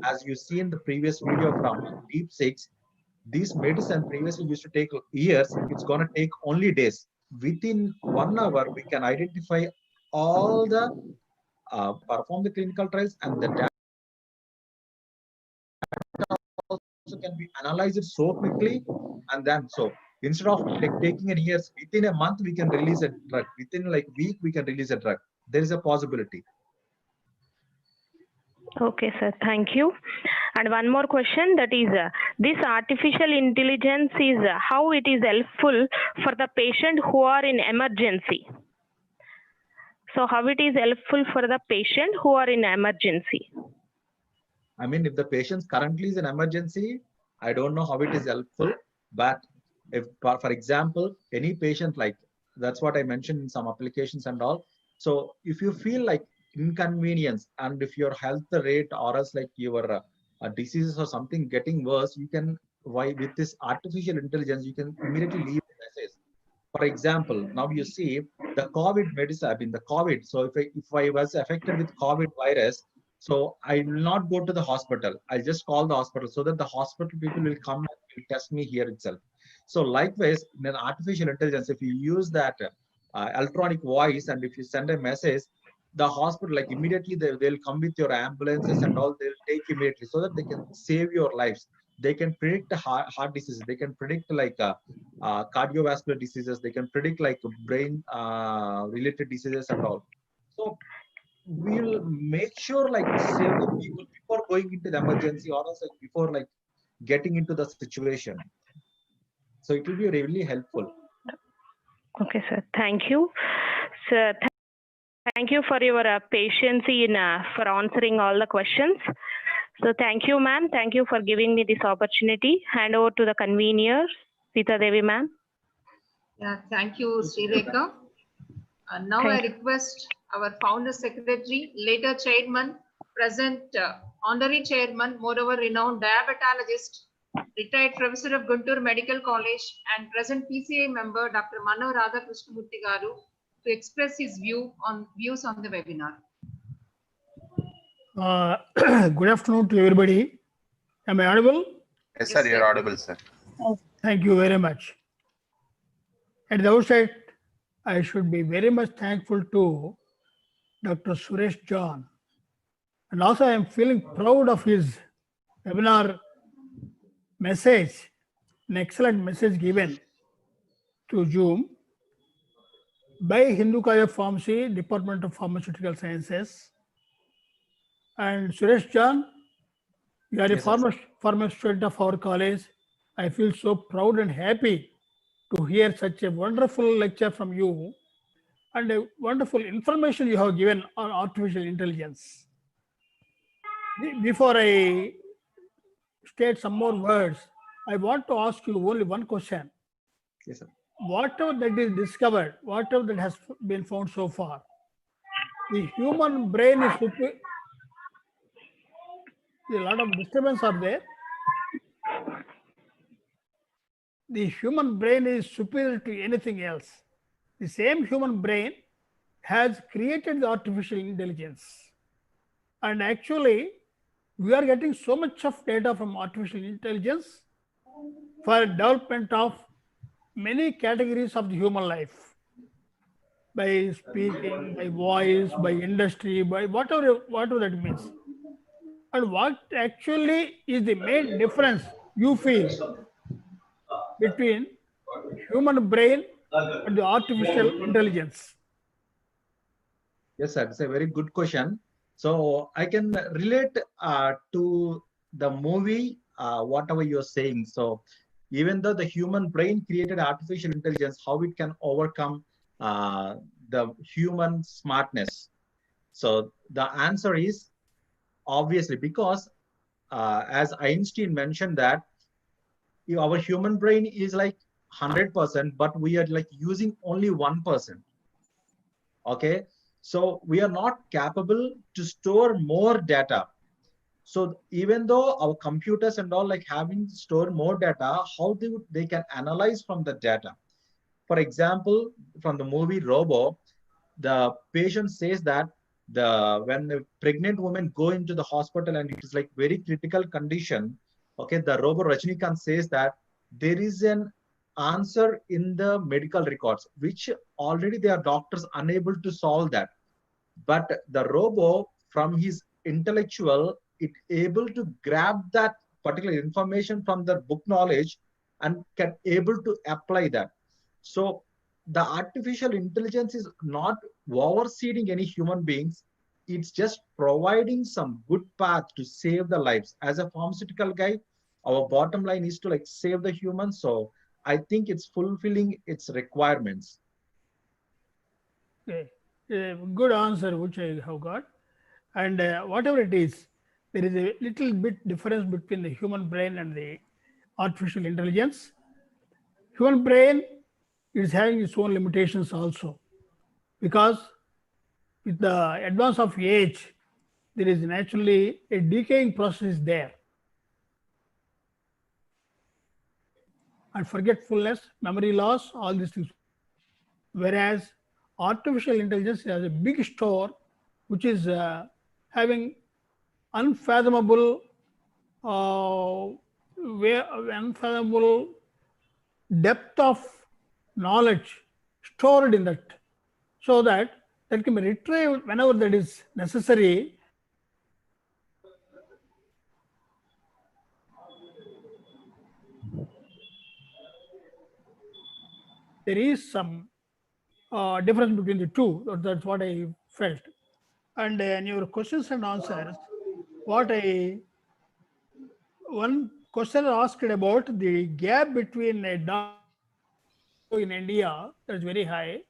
as you see in the previous video from DeepSeek, these medicine previously used to take years, it's going to take only days. Within 1 hour, we can identify all the perform the clinical trials, and the data also can be analyzed so quickly. And then, so instead of taking it years, within a month we can release a drug. Within like week we can release a drug. There is a possibility. Okay, sir. Thank you. And one more question, that is, this artificial intelligence is how it is helpful for the patient who are in emergency. So how it is helpful for the patient who are in emergency? I mean, if the patient currently is in emergency, I don't know how it is helpful. But if, for example, any patient, like that's what I mentioned in some applications and all. So if you feel like inconvenience, and if your health rate or else like your diseases or something getting worse, you can, with this artificial intelligence, you can immediately leave a message. For example, now you see the COVID medicine, I mean the COVID. So if I was affected with COVID virus, so I will not go to the hospital. I'll just call the hospital so that the hospital people will come and will test me here itself. So likewise, in an artificial intelligence, if you use that electronic voice, and if you send a message, the hospital, like immediately they'll come with your ambulances and all, they'll take immediately so that they can save your lives. They can predict the heart diseases. They can predict like cardiovascular diseases. They can predict like brain related diseases and all. So we'll make sure like save the people before going into the emergency, or else like before like getting into the situation. So it will be really helpful. Okay, sir. Thank you. Sir, thank you for your patience in for answering all the questions. So thank you, ma'am. Thank you for giving me this opportunity. Hand over to the convener, Sita Devi, ma'am. Yeah, thank you, Sri Rekha. Now I request our founder secretary, later chairman, present honorary chairman, moreover renowned diabetologist, retired professor of Guntur Medical College, and present PCA member, Dr. Mano Radha Krishnamurthy Garu, to express his views on the webinar. Good afternoon to everybody. Am I audible? Yes, sir, you're audible, sir. Oh, thank you very much. At the outset, I should be very much thankful to Dr. SureshJohn. And also I am feeling proud of his webinar message, an excellent message given to Zoom by Hindu College of Pharmacy, Department of Pharmaceutical Sciences. And SureshJohn, you are Yes, a former student of our college. I feel so proud and happy to hear such a wonderful lecture from you and a wonderful information you have given on artificial intelligence. Before I state some more words, I want to ask you only one question. Yes, sir. Whatever that is discovered, whatever that has been found so far, the human brain is superior. A lot of disturbance are there. The human brain is superior to anything else. The same human brain has created the artificial intelligence. And actually, we are getting so much of data from artificial intelligence for development of many categories of the human life. By speaking, by voice, by industry, by whatever that means. And what actually is the main difference you feel between human brain and the artificial intelligence? Yes, sir. It's a very good question. So I can relate to the movie, whatever you're saying. So even though the human brain created artificial intelligence, how it can overcome the human smartness. So the answer is obviously because as Einstein mentioned that our human brain is like 100%, but we are like using only 1%. Okay. So we are not capable to store more data. So even though our computers and all like having stored more data, how they can analyze from the data. For example, from the movie Robo, the patient says that when a pregnant woman go into the hospital and it is like very critical condition, okay, the Robo Rajnikant says that there is an answer in the medical records, which already there are doctors unable to solve that. But the Robo, from his intellectual, it able to grab that particular information from the book knowledge and can able to apply that. So the artificial intelligence is not overseeing any human beings. It's just providing some good path to save the lives. As a pharmaceutical guy, our bottom line is to like save the humans. So I think it's fulfilling its requirements. Okay. A good answer which I have got. And whatever it is, there is a little bit difference between the human brain and the artificial intelligence. Human brain is having its own limitations also, because with the advance of age, there is naturally a decaying process there. And forgetfulness, memory loss, all these things. Whereas artificial intelligence has a big store, which is having unfathomable unfathomable depth of knowledge stored in that, so that can be retrieved whenever that is necessary. There is some difference between the two. That's what I felt. And in your questions and answers, one question asked about the gap between a doctor in India, that's very high.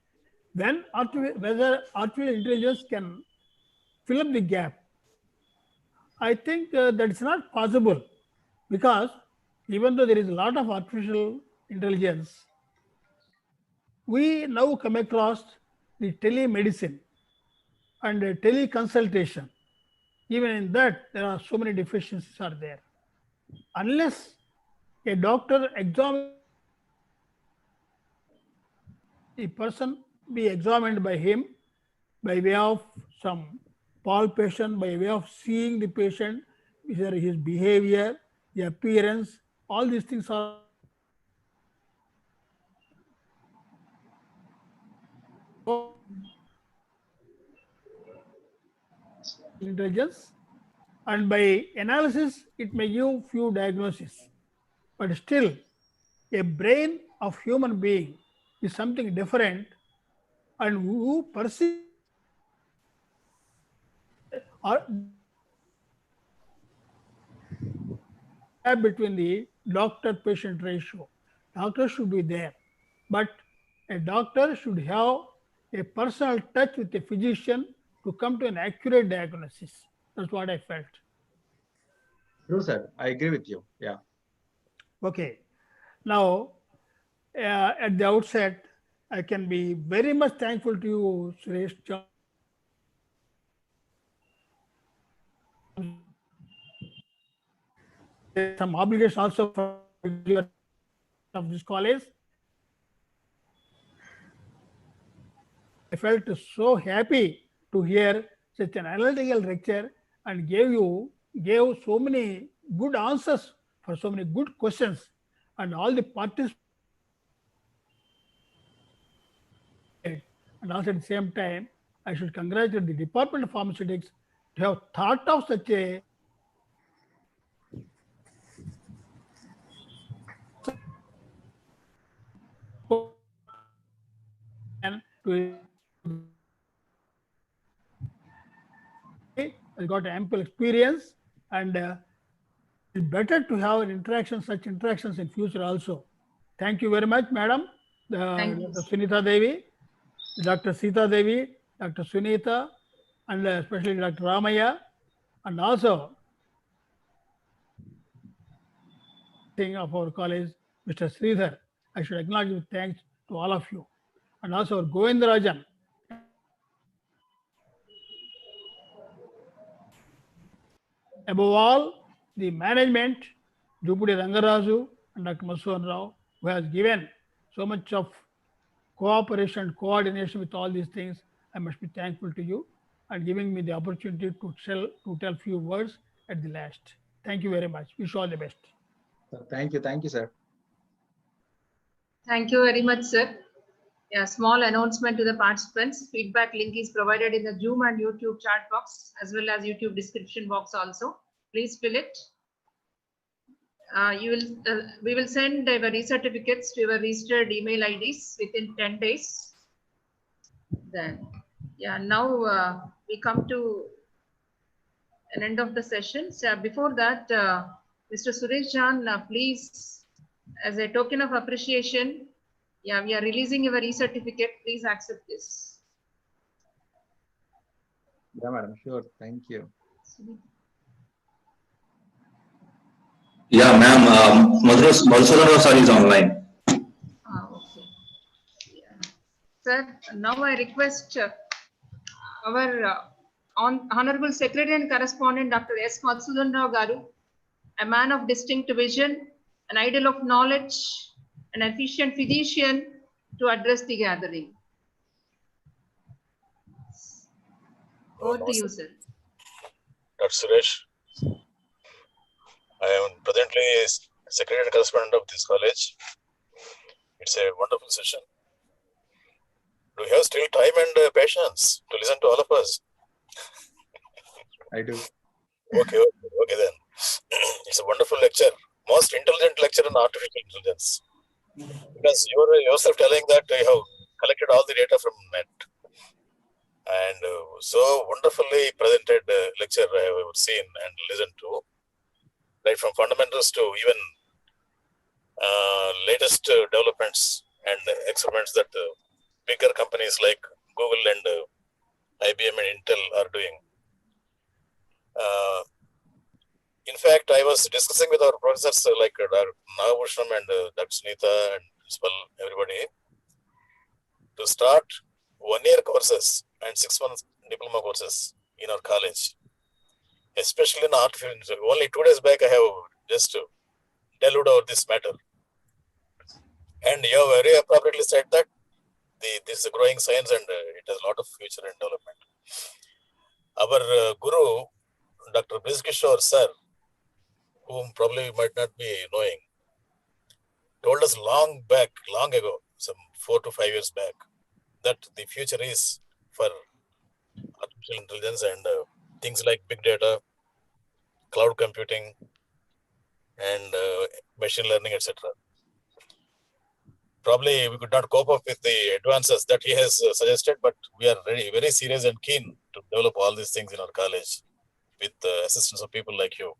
Whether artificial intelligence can fill up the gap, I think that's not possible, because even though there is a lot of artificial intelligence, we now come across the telemedicine and teleconsultation. Even in that, there are so many deficiencies are there. Unless a doctor examines the person, be examined by him by way of some palpation, by way of seeing the patient, his behavior, the appearance, all these things are intelligence, and by analysis it may give few diagnoses, but still a brain of human being is something different, and who perceive or between the doctor patient ratio. Doctor should be there, but a doctor should have a personal touch with a physician to come to an accurate diagnosis. That's what I felt. True, sir. I agree with you. Yeah. Okay. Now, at the outset, I can be very much thankful to you, SureshJohn. Some obligations also for of this college. I felt so happy to hear such an analytical lecture and gave so many good answers for so many good questions, and all the participants. And also at the same time, I should congratulate the Department of Pharmaceutics to have thought of such a and to I got ample experience, and it's better to have such interactions in future also. Thank you very much, madam. Dr. Sunita Devi, Dr. Sita Devi, Dr. Sunita, and especially Dr. Ramaya, and also of our college, Mr. Sridhar. I should acknowledge with thanks to all of you, and also Govindarajan. Above all, the management, Jupudi Rangaraju and Dr. Masuan Rao, who has given so much of cooperation and coordination with all these things. I must be thankful to you and giving me the opportunity to tell few words at the last. Thank you very much. Wish you all the best. Thank you, sir. Thank you very much, sir. A small announcement to the participants. Feedback link is provided in the Zoom and YouTube chat box as well as YouTube description box also. Please fill it. We will send our certificates to your registered email IDs within 10 days. Then, now we come to an end of the session. So before that, Mr. SureshJohn, please, as a token of appreciation, we are releasing your e-certificate. Please accept this. Yeah, madam. Sure. Thank you. Yeah, ma'am. Madhusudan sir is online. Okay. Yeah. Sir, now I request our Honorable Secretary and Correspondent, Dr. S. Madhusudan Rao Garu, a man of distinct vision, an idol of knowledge, an efficient physician, to address the gathering. Over to you, sir. Dr. Suresh, I am presently Secretary and Correspondent of this college. It's a wonderful session. Do you have still time and patience to listen to all of us? I do. Okay then. It's a wonderful lecture. Most intelligent lecture on artificial intelligence. Because you are yourself telling that you have collected all the data from net. And so wonderfully presented lecture I have ever seen and listened to. Right from fundamentals to even latest developments and experiments that bigger companies like Google and IBM and Intel are doing. In fact, I was discussing with our professors like Dr. Nagabhushanam and Dr. Sunita and principal, everybody, to start 1-year courses and 6-month diploma courses in our college, especially in artificial intelligence. Only 2 days back, I have just delved over this matter. And you have very appropriately said that this is a growing science and it has a lot of future and development. Our guru, Dr. Brizkishore sir, whom probably you might not be knowing, told us long ago, some 4 to 5 years back, that the future is for artificial intelligence and things like big data, cloud computing, and machine learning, etc. Probably we could not cope up with the advances that he has suggested, but we are very serious and keen to develop all these things in our college with the assistance of people like you.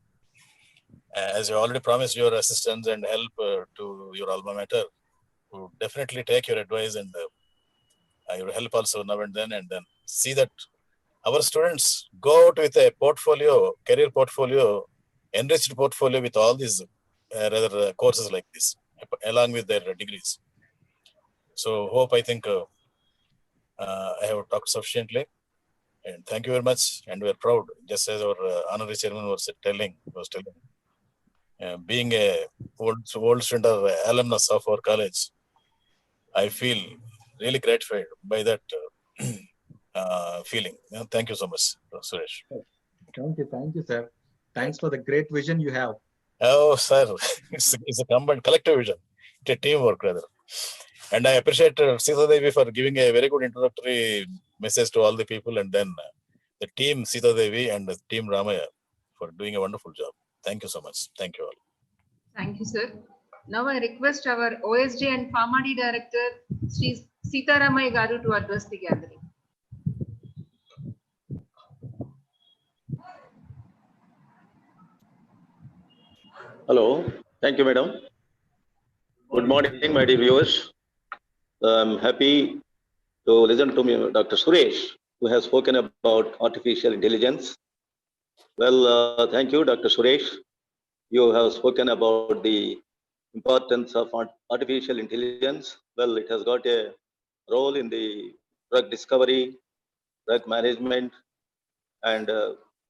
As you already promised your assistance and help to your alma mater, to definitely take your advice and your help also now and then see that our students go out with a portfolio, career portfolio, enriched portfolio with all these courses like this, along with their degrees. So I think I have talked sufficiently. And thank you very much. And we are proud, just as our honorary chairman was telling, being a old student or alumnus of our college, I feel really gratified by that feeling. Thank you so much, Suresh. Thank you, sir. Thanks for the great vision you have. Oh, sir, it's a combined collective vision. It's a teamwork, rather. And I appreciate Sita Devi for giving a very good introductory message to all the people, and then the team Sita Devi and the team Ramaya for doing a wonderful job. Thank you so much. Thank you all. Thank you, sir. Now I request our OSD and PharmaD Director, Sri Sita Ramaya Garu, to address the gathering. Hello. Thank you, madam. Good morning, my dear viewers. I'm happy to listen to me, Dr. Suresh, who has spoken about artificial intelligence. Well, thank you, Dr. Suresh. You have spoken about the importance of artificial intelligence. Well, it has got a role in the drug discovery, drug management, and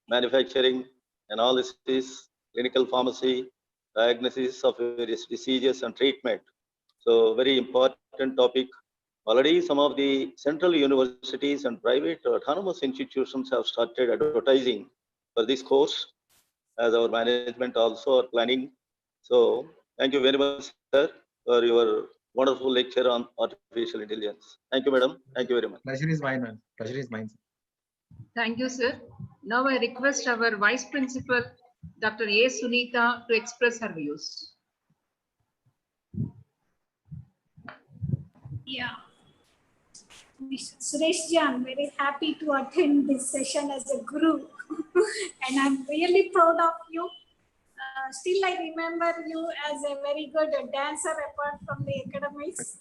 manufacturing, analysis, clinical pharmacy, diagnosis of various diseases and treatment. So very important topic. Already some of the central universities and private autonomous institutions have started advertising for this course, as our management also are planning. So thank you very much, sir, for your wonderful lecture on artificial intelligence. Thank you, madam. Thank you very much. Pleasure is mine, man. Pleasure is mine. Thank you, sir. Now I request our Vice Principal, Dr. A. Sunita, to express her views. Yeah. Mr. SureshJohn, very happy to attend this session as a guru. And I'm really proud of you. Still, I remember you as a very good dancer apart from the academics.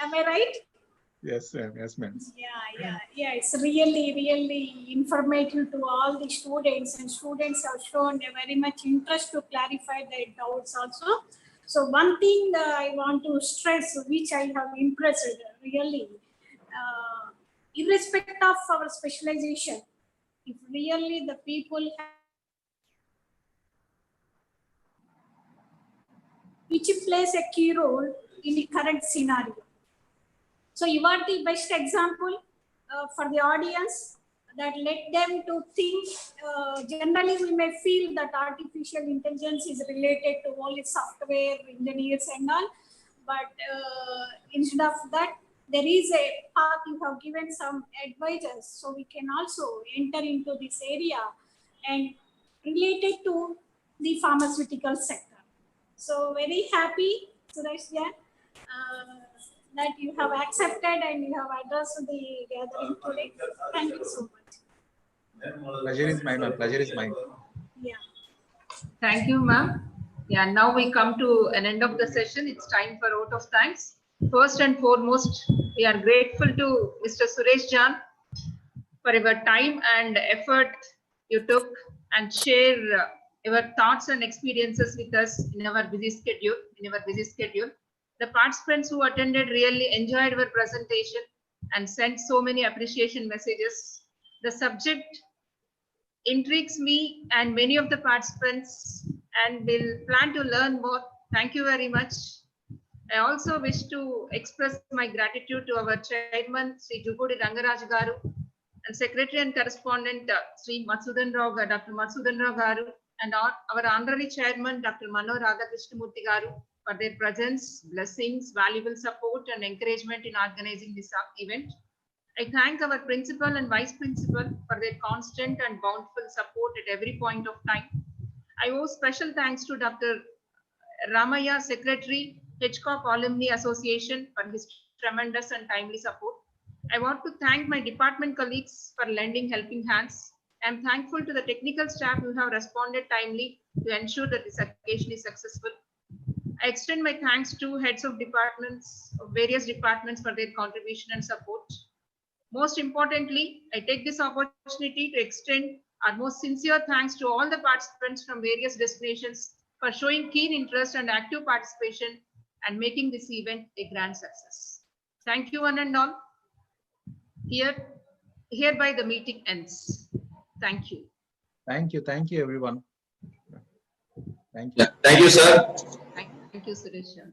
Am I right? Yes, ma'am. Yes, ma'am. Yeah. It's really informative to all the students, and students have shown a very much interest to clarify their doubts also. So one thing I want to stress, which I have impressed really, irrespective of our specialization, if really the people have, which plays a key role in the current scenario. So you are the best example for the audience that let them to think. Generally, we may feel that artificial intelligence is related to only software engineers and all, but instead of that, there is a path. You have given some advices, so we can also enter into this area and related to the pharmaceutical sector. So very happy, SureshJohn, that you have accepted and you have addressed the gathering today. Thank you so much. Pleasure is mine, ma'am. Pleasure is mine. Yeah. Thank you, ma'am. Yeah, now we come to an end of the session. It's time for vote of thanks. First and foremost, we are grateful to Mr. SureshJohn for your time and effort you took and share your thoughts and experiences with us in our busy schedule. The participants who attended really enjoyed your presentation and sent so many appreciation messages. The subject intrigues me and many of the participants, and will plan to learn more. Thank you very much. I also wish to express my gratitude to our chairman, Sri Jugudi Rangaraj Garu, and secretary and correspondent, Sri Matsudan Rao, Dr. Matsudan Rao Garu, and our honorary chairman, Dr. Mano Radhakrishnamurthy Garu, for their presence, blessings, valuable support, and encouragement in organizing this event. I thank our principal and vice principal for their constant and bountiful support at every point of time. I owe special thanks to Dr. Ramaya, Secretary, Hitchcock Alumni Association, for his tremendous and timely support. I want to thank my department colleagues for lending helping hands. I am thankful to the technical staff who have responded timely to ensure that this occasion is successful. I extend my thanks to heads of departments, of various departments, for their contribution and support. Most importantly, I take this opportunity to extend our most sincere thanks to all the participants from various destinations for showing keen interest and active participation and making this event a grand success. Thank you one and all. Hereby the meeting ends. Thank you. Thank you, everyone. Thank you. Thank you, sir. Thank you, SureshJohn.